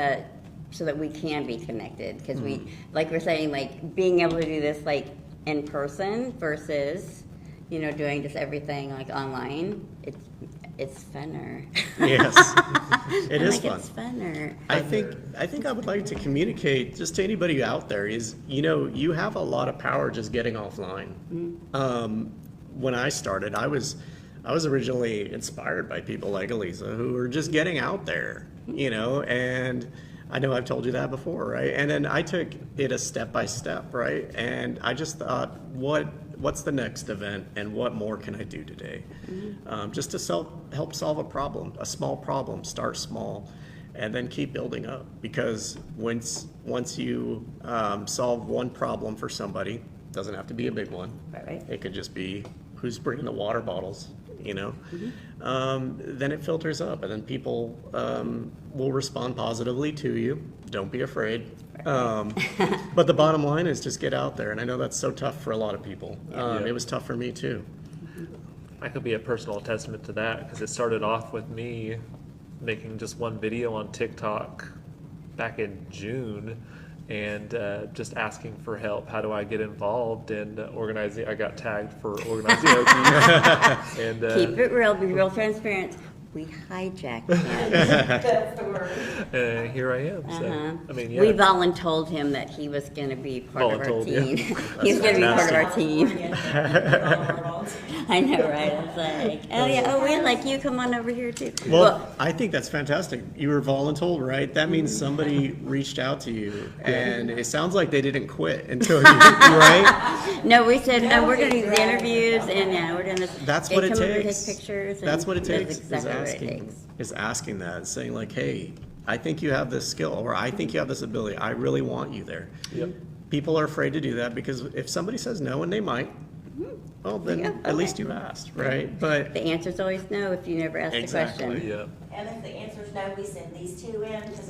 so that we can be connected. Because we, like we're saying, like being able to do this like in person versus, doing just everything like online, it's funner. Yes, it I'm is like, fun. It's funner. I think I would like to communicate just to anybody out there is, you have a lot of power just getting offline. When I started, I was originally inspired by people like Elisa who were just getting out there, and I know I've told you that before, right? And then I took it a step by step, right? And I just thought, what's the next event and what more can I do today? Just to help solve a problem, a small problem, start small, and then keep building up. Because once you solve one problem for somebody, doesn't have to be a big one. Right. It could just be who's bringing the water bottles, then it filters up, and then people will respond positively to you. Don't be afraid. But the bottom line is just get out there, and I know that's so tough for a lot of people. It was tough for me too. I could be a personal testament to that because it started off with me making just one video on TikTok back in June and just asking for help. How do I get involved in organizing? I got tagged for organizing. And Keep it real, be real transparent. We hijacked him. That's the word. And here I am. So, Uh-huh. I mean, yeah. We voluntold him that he was gonna be part of our Voluntold, yeah. team. He was gonna be part of our team. California. I know, right? It's like, oh yeah, oh we like you, come on over here too. Well, I think that's fantastic. You were voluntold, right? That means somebody reached out to you, and it sounds like they didn't quit until you, right? No, we said, no, we're gonna do the interviews and yeah, we're doing this. That's They what it come over, takes. Take pictures. That's what it and takes. That's exactly what it takes. Is asking that, saying like, hey, I think you have this skill, or I think you have this ability. I really want you there. Yep. People are afraid to do that because if somebody says no, and they might, well, then Yeah, at least okay. you asked, right? But The answer's always no if you never ask the Exactly. question. Yeah. And if the answer's no, we send these two in because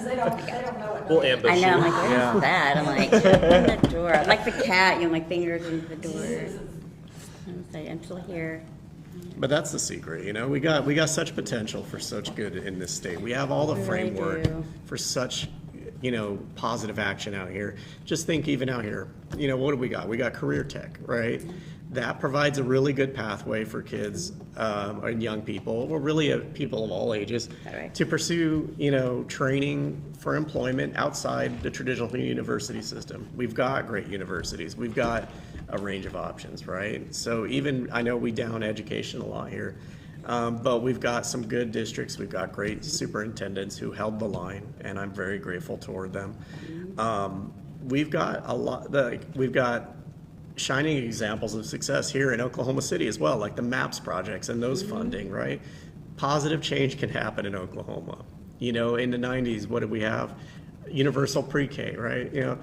they don't they don't know what. We'll ambush I know, I'm you. like, what Yeah. is that? I'm like, open the door. I'm like the cat, you know, my fingers into the door. I'm still here. But that's the secret, you know. We got such potential for such good in this state. We have all the We really framework do. for such, you know, positive action out here. Just think, even out here, you know, what do we got? We got career tech, right? That provides a really good pathway for kids and young people, or really people of all ages, Right. to pursue, you know, training for employment outside the traditional university system. We've got great universities. We've got a range of options, right? So even, I know we down education a lot here, but we've got some good districts. We've got great superintendents who held the line, and I'm very grateful toward them. We've got a lot, we've got shining examples of success here in Oklahoma City as well, like the MAPS projects and those funding, right? Positive change can happen in Oklahoma. You know, in the 90s, what did we have? Universal pre-K, right? You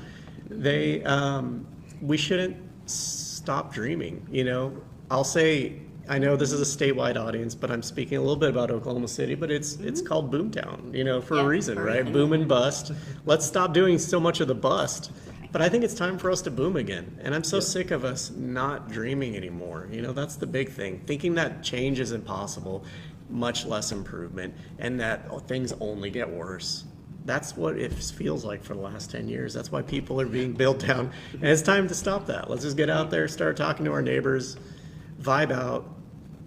know, we shouldn't stop dreaming, you know. I'll say, I know this is a statewide audience, but I'm speaking a little bit about Oklahoma City, but it's called Boomtown, you know, for Yeah, a reason, for a right? reason. Boom and bust. Let's stop doing so much of the bust. But I think it's time for us to boom again. And I'm so sick of us not dreaming anymore. You know, that's the big thing. Thinking that change is impossible, much less improvement, and that things only get worse. That's what it feels like for the last 10 years. That's why people are being built down. And it's time to stop that. Let's just get out there, start talking to our neighbors, vibe out,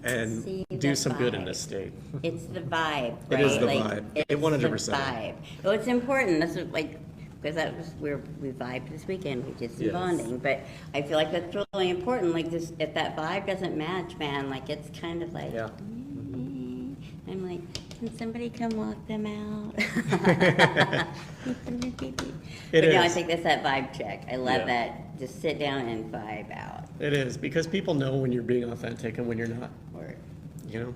and See do the some good in vibe. this state. It's the vibe, It right? is the Like, vibe. it's It 100%. the vibe. Well, it's important. That's what, like, because that was where we vibed this weekend. We did some Yes. bonding, but I feel like that's really important. Like, this, if that vibe doesn't match, man, like it's kind of like. Yeah. I'm like, can somebody come walk them out? It But no, I is. think that's that vibe check. I love Yeah. that. Just sit down and vibe out. It is, because people know when you're being authentic and when you're not, Or you know?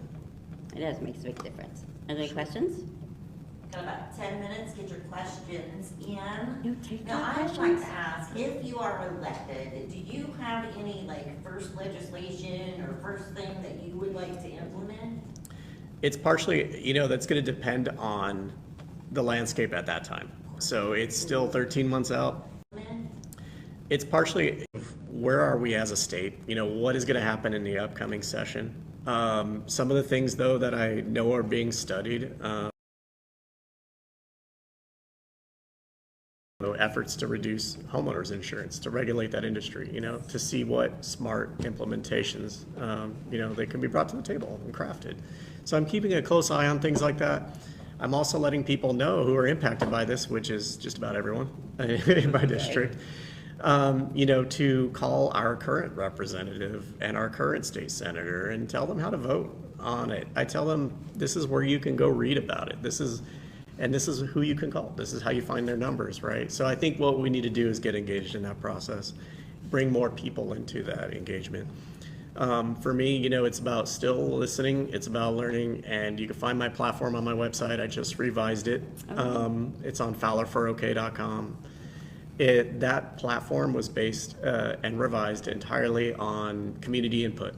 it does makes a big difference. Are there any questions? Got about 10 minutes, get your questions in. No, take Now, your I'd like questions. to ask, if you are elected, do you have any like first legislation or first thing that you would like to implement? It's partially, you know, that's going to depend on the landscape at that time. So it's still 13 months out. It's partially where are we as a state? You know, what is going to happen in the upcoming session? Some of the things, though, that I know are being studied, efforts to reduce homeowners insurance, to regulate that industry, you know, to see what smart implementations, you know, they can be brought to the table and crafted. So I'm keeping a close eye on things like that. I'm also letting people know who are impacted by this, which is just about everyone in my district, you know, to call our current representative and our current state senator and tell them how to vote on it. I tell them this is where you can go read about it. This is who you can call. This is how you find their numbers, right? So I think what we need to do is get engaged in that process, bring more people into that engagement. For me, you know, it's about still listening, it's about learning, and you can find my platform on my website. I just revised it. It's on fowlerforok.com. That platform was based and revised entirely on community input.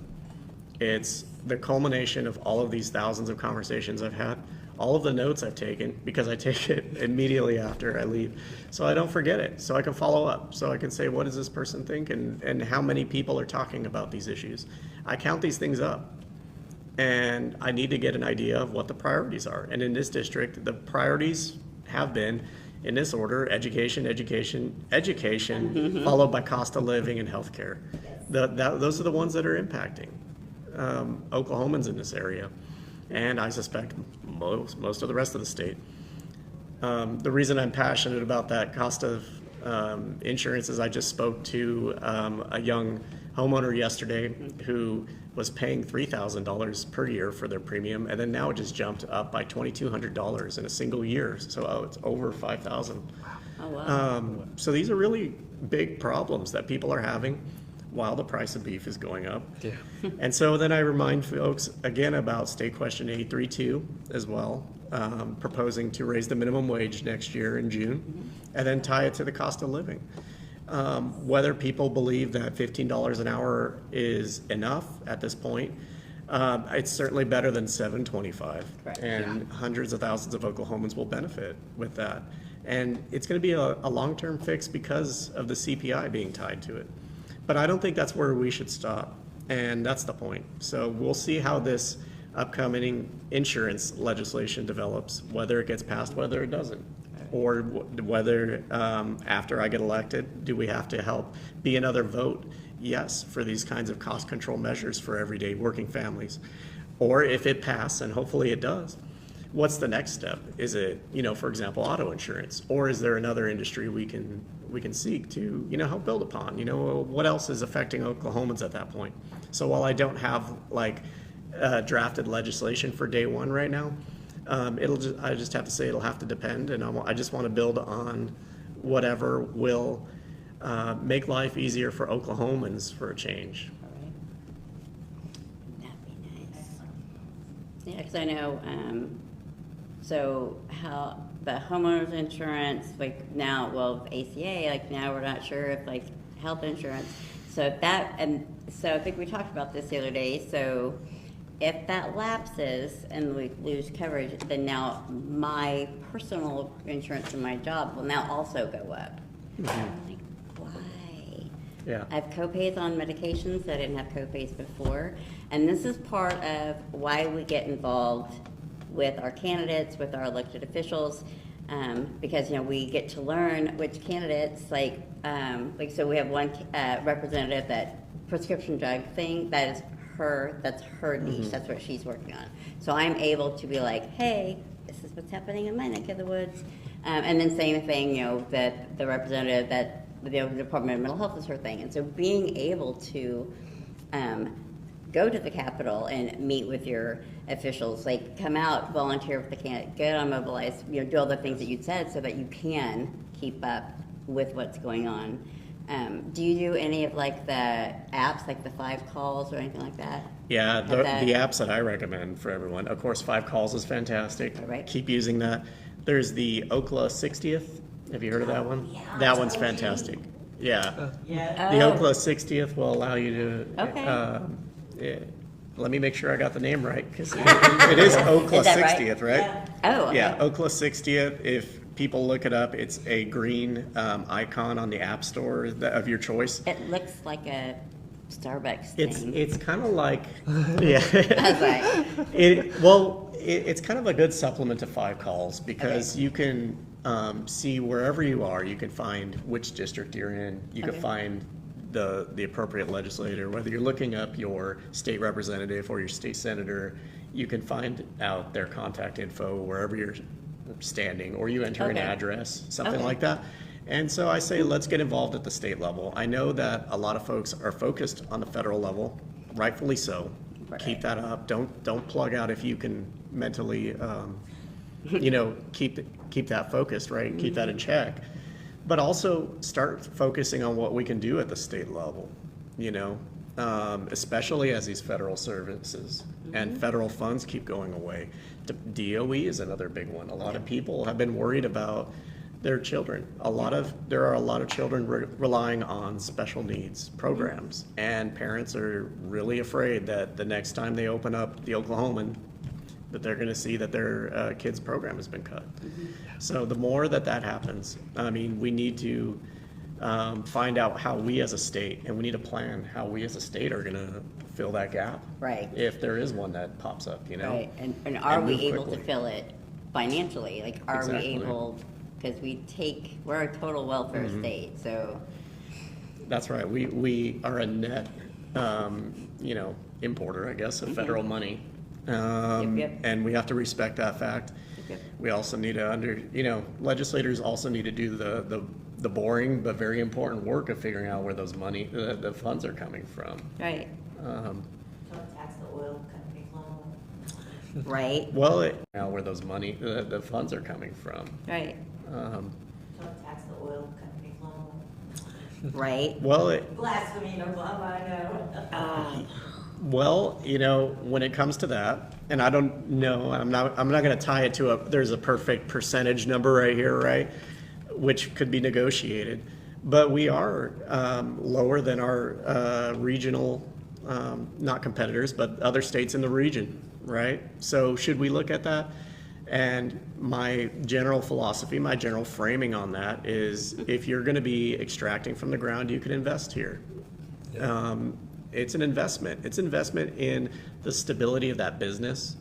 It's the culmination of all of these thousands of conversations I've had, all of the notes I've taken, because I take it immediately after I leave, so I don't forget it, so I can follow up, so I can say, what does this person think, and how many people are talking about these issues. I count these things up, and I need to get an idea of what the priorities are. And in this district, the priorities have been, in this order, education, followed by cost of living and healthcare. Those are the ones that are impacting Oklahomans in this area, and I suspect most of the rest of the state. The reason I'm passionate about that cost of insurance is I just spoke to a young homeowner yesterday who was paying $3,000 per year for their premium, and then now it just jumped up by $2,200 in a single year. So it's over $5,000. Oh, wow. So these are really big problems that people are having while the price of beef is going up. Yeah. And so then I remind folks again about State Question 832 as well, proposing to raise the minimum wage next year in June, and then tie it to the cost of living. Whether people believe that $15 an hour is enough at this point, it's certainly better than $7.25, Right. and hundreds of thousands of Oklahomans will benefit with that. And it's going to be a long-term fix because of the CPI being tied to it. But I don't think that's where we should stop, and that's the point. So we'll see how this upcoming insurance legislation develops, whether it gets passed, whether it doesn't, or whether after I get elected, do we have to help be another vote? Yes, for these kinds of cost control measures for everyday working families. Or if it passes, and hopefully it does, what's the next step? Is it, for example, auto insurance, or is there another industry we can seek to, help build upon? What else is affecting Oklahomans at that point? So while I don't have drafted legislation for day one right now, I just have to say it'll have to depend, and I just want to build on whatever will make life easier for Oklahomans for a change. All right. That'd be nice. Yeah, because I know, so how the homeowners insurance, now, ACA, now we're not sure if health insurance. So I think we talked about this the other day. So if that lapses and we lose coverage, then now my personal insurance in my job will now also go up. I'm like, why? Yeah. I have copays on medications. I didn't have copays before. And this is part of why we get involved with our candidates, with our elected officials, because, we get to learn which candidates, so we have one representative, that prescription drug thing, that's her niche, that's what she's working on. So I'm able to be like, hey, this is what's happening in my neck of the woods. And then same thing, that the representative, that the Department of Mental Health is her thing. And so being able to go to the Capitol and meet with your officials, come out, volunteer with the candidate, get on Mobilize, do all the things that you said so that you can keep up with what's going on. Do you do any of the apps, the 5 calls or anything like that? Yeah, the apps that I recommend for everyone, of course, 5 calls is fantastic. All right. Keep using that. There's the Okla 60th. Have you heard of that one? Yeah, that one's totally. fantastic. Yeah. Yeah. The Oh. Okla 60th will allow you to. Okay. Let me make sure I got the name right, because it is Okla Is that right? 60th, right? Yeah. Oh, okay. Yeah, Okla 60th. If people look it up, it's a green icon on the App Store of your choice. It looks like a Starbucks thing. It's kind of like, yeah. I was like, It's kind of a good supplement to 5 calls, because Okay. you can see wherever you are, you can find which district you're in. You can Okay. find the appropriate legislator, whether you're looking up your state representative or your state senator, you can find out their contact info wherever you're standing, or you enter an Okay. address, something Okay. like that. And so I say, let's get involved at the state level. I know that a lot of folks are focused on the federal level, rightfully so. Right. Keep that up. Don't plug out if you can mentally, keep that focused, right? Keep that in check. But also start focusing on what we can do at the state level, especially as these federal services and federal funds keep going away. DOE is another big one. A lot of people have been worried about their children. There are a lot of children relying on special needs programs, and parents are really afraid that the next time they open up the Oklahoman, that they're going to see that their kid's program has been cut. So the more that happens, we need to find out how we as a state, and we need to plan how we as a state are going to fill that gap. Right. If there is one that pops up, right, and are And we move able to quickly. fill it financially? Are Exactly. we able, because we're a total welfare state, so. That's right. We are a net, importer, I guess, of federal money. Yep. And we have to respect that fact. Yep. We also need to legislators also need to do the boring but very important work of figuring out where those the funds are coming from. Right. Don't tax the oil company clone. Right. Now where those the funds are coming from. Right. Don't tax the oil company clone. Right. Blasphemy in Oklahoma, I know. When it comes to that, and I don't know, I'm not going to tie it to there's a perfect percentage number right here, right? Which could be negotiated, but we are lower than our regional, not competitors, but other states in the region, right? So should we look at that? And my general philosophy, my general framing on that is, if you're going to be extracting from the ground, you can invest here. It's an investment. It's investment in the stability of that business.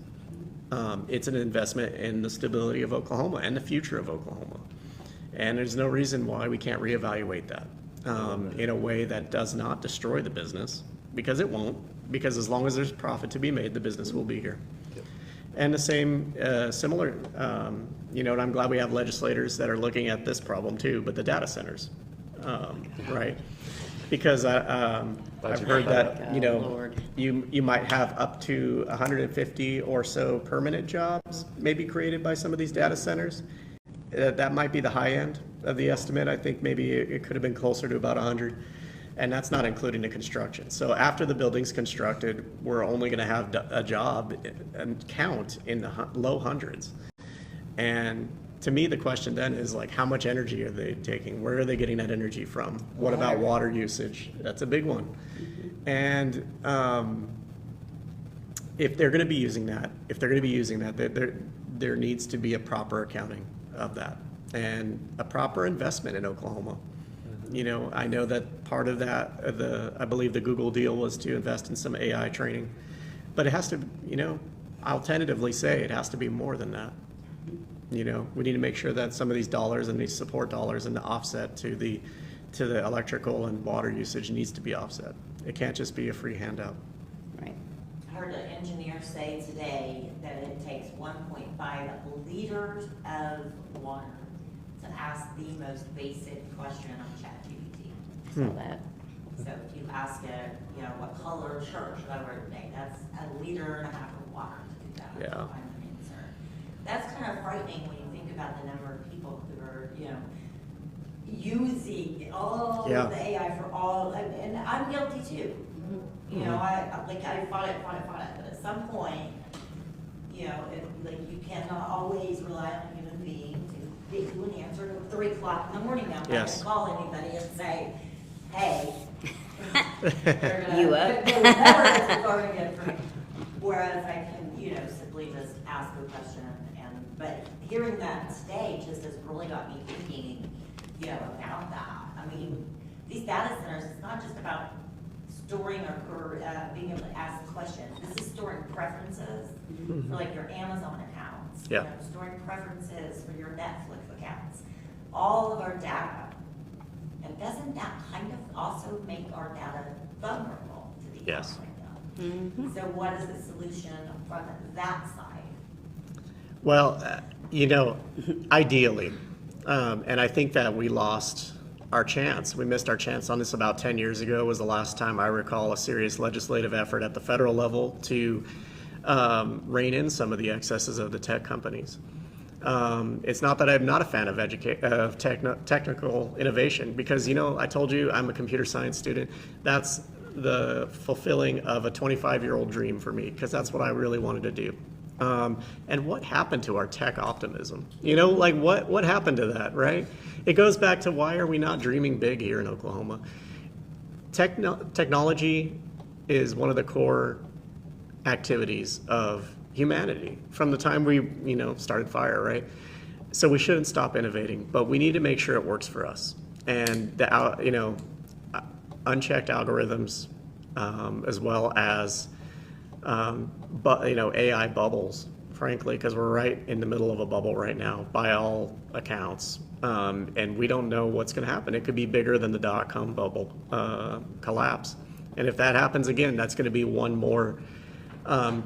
It's an investment in the stability of Oklahoma and the future of Oklahoma. And there's no reason why we can't reevaluate that in a way that does not destroy the business, because it won't. Because as long as there's profit to be made, the business will be here. And the similar, and I'm glad we have legislators that are looking at this problem too, but the data centers, right? Because I've heard that, Lord. you might have up to 150 or so permanent jobs maybe created by some of these data centers. That might be the high end of the estimate. I think maybe it could have been closer to about 100. And that's not including the construction. So after the building's constructed, we're only going to have a job and count in the low hundreds. And to me, the question then is, like, how much energy are they taking? Where are they getting that energy from? What about water usage? That's a big one. And if they're going to be using that, there needs to be a proper accounting of that and a proper investment in Oklahoma. I know that part of that, I believe the Google deal was to invest in some AI training, but it has to, I'll tentatively say it has to be more than that. We need to make sure that some of these dollars and these support dollars and the offset to the electrical and water usage needs to be offset. It can't just be a free handout. Right. I heard an engineer say today that it takes 1.5 liters of water to ask the most basic question on ChatGPT. Saw that. So if you ask it, what color shirt should I wear today, that's 1.5 liters of water to do that. Yeah. To find an answer. That's kind of frightening when you think about the number of people who are, using all Yeah. of the AI for all, and I'm guilty too. I fought it, but at some point, you cannot always rely on a human being to give you an answer at 3 o'clock in the morning. Now, I'm not Yes. gonna call anybody and say, hey. You up? Whatever it's going to get for me. Whereas I can, simply just ask a question, but hearing that today just has really got me thinking, about that. I mean, these data centers, it's not just about storing or being able to ask questions. This is storing preferences for like your Amazon accounts. Yeah. Storing preferences for your Netflix accounts. All of our data. And doesn't that kind of also make our data vulnerable to the Yes. So what is the solution from that side? Well, ideally, and I think that we lost our chance. We missed our chance on this about 10 years ago was the last time I recall a serious legislative effort at the federal level to rein in some of the excesses of the tech companies. It's not that I'm not a fan of technical innovation, because, I told you I'm a computer science student. That's the fulfilling of a 25-year-old dream for me, because that's what I really wanted to do. And what happened to our tech optimism? What happened to that, right? It goes back to, why are we not dreaming big here in Oklahoma? Technology is one of the core activities of humanity from the time we, started fire, right? So we shouldn't stop innovating, but we need to make sure it works for us. And the, unchecked algorithms, as well as, AI bubbles, frankly, because we're right in the middle of a bubble right now, by all accounts. And we don't know what's going to happen. It could be bigger than the dot-com bubble collapse. And if that happens again, that's going to be one more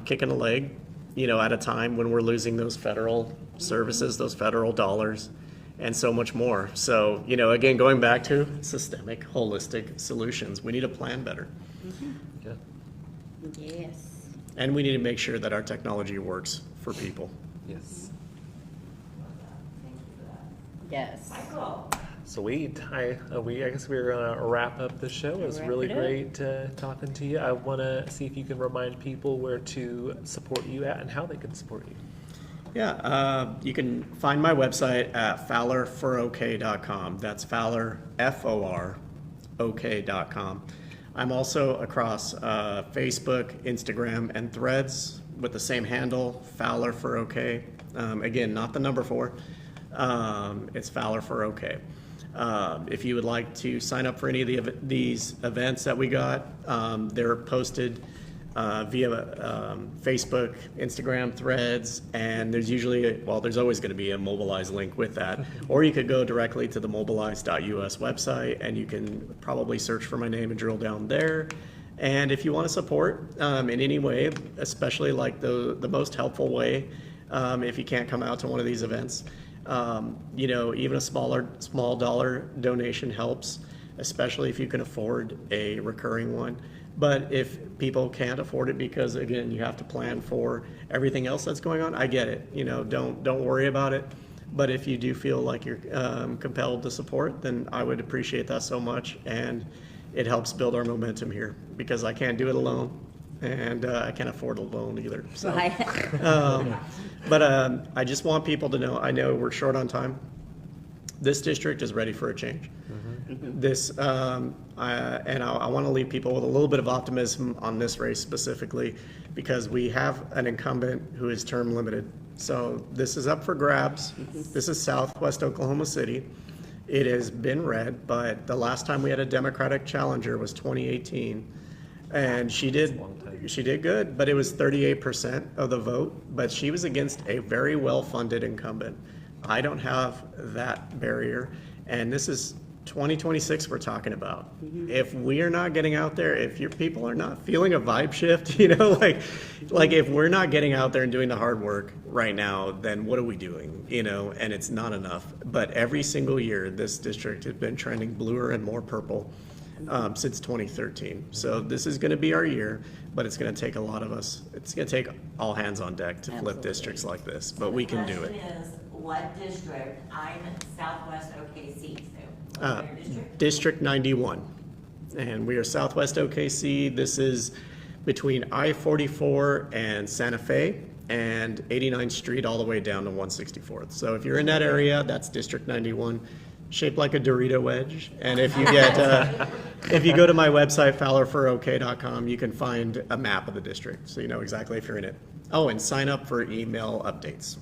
kick in the leg, at a time when we're losing those federal services, those federal dollars, and so much more. So, again, going back to systemic, holistic solutions, we need to plan better. Yeah. Yes. And we need to make sure that our technology works for people. Yes. Thank you for that. Yes. Michael? Sweet. I guess we're gonna wrap up the show. It was Wrap really it up. great talking to you. I want to see if you can remind people where to support you at and how they can support you. Yeah, you can find my website at fowlerforok.com. That's Fowler, F-O-R, OK.com. I'm also across Facebook, Instagram, and Threads with the same handle, Fowler for OK. Again, not the number 4. It's Fowler for OK. If you would like to sign up for any of these events that we got, they're posted via Facebook, Instagram, Threads, and there's always going to be a Mobilize link with that. Or you could go directly to the mobilize.us website, and you can probably search for my name and drill down there. And if you want to support in any way, especially like the most helpful way, if you can't come out to one of these events, even a small dollar donation helps, especially if you can afford a recurring one. But if people can't afford it because, again, you have to plan for everything else that's going on, I get it. Don't worry about it. But if you do feel like you're compelled to support, then I would appreciate that so much. And it helps build our momentum here because I can't do it alone. And I can't afford a loan either. So. Right. But I just want people to know, I know we're short on time. This district is ready for a change. This, and I want to leave people with a little bit of optimism on this race specifically because we have an incumbent who is term limited. So this is up for grabs. This is Southwest Oklahoma City. It has been red, but the last time we had a Democratic challenger was 2018. And she did good, but it was 38% of the vote, but she was against a very well-funded incumbent. I don't have that barrier, and this is 2026 we're talking about. If we are not getting out there, if your people are not feeling a vibe shift, like if we're not getting out there and doing the hard work right now, then what are we doing? And it's not enough. But every single year, this district has been trending bluer and more purple since 2013. So this is going to be our year, but it's going to take a lot of us. It's going to take all hands on deck to flip Absolutely. districts like this, but we can do it. The question is, what district? I'm in Southwest OKC, so what's your district? District 91, and we are Southwest OKC. This is between I-44 and Santa Fe and 89th Street all the way down to 164th. So if you're in that area, that's District 91, shaped like a Dorito wedge. And if you if you go to my website, fowlerforok.com, you can find a map of the district, so you know exactly if you're in it. Oh, and sign up for email updates.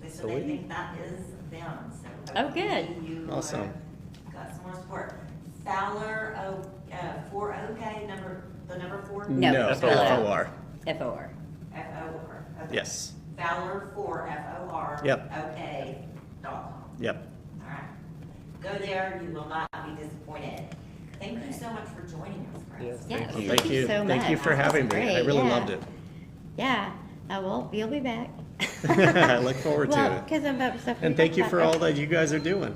So they think that is them, so. Oh, good. hopefully you, Awesome. Got some more support. Fowler, for OK, the number 4? No, F-O-R. F-O-R. F-O-R. Okay. Yes. Fowler for F-O-R. Yep. OK.com. Yep. All right. Go there, you will not be disappointed. Thank you so much for joining us, Chris. Yes. Yeah, Thank you. Thank you. so much. Thank you for having me. I Great, really yeah. loved it. Yeah, well, you'll be back. I look forward to Well, it. because I'm about to stuff. And thank you for all that you guys are doing.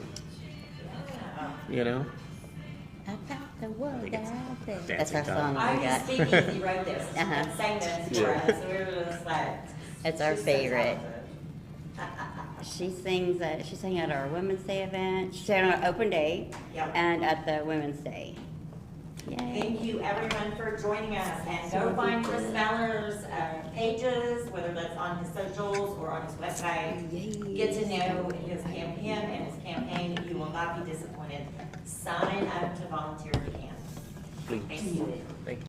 About the world out there. dancing That's our time. song I we was got. speaking, he wrote this. Uh-huh. He sang this for us, so we were just like. It's our she's so favorite. talented. She sings. She sang at our Women's Day event. She sang on Open Day, Yep. and at the Women's Day. Yay! Thank you, everyone, for joining us, and go find Chris Fowler's pages, whether that's on his socials or on his website. Get to know his campaign and his campaign. You will not be disappointed. Sign up to volunteer if you can. Please. Thank you. Thank you.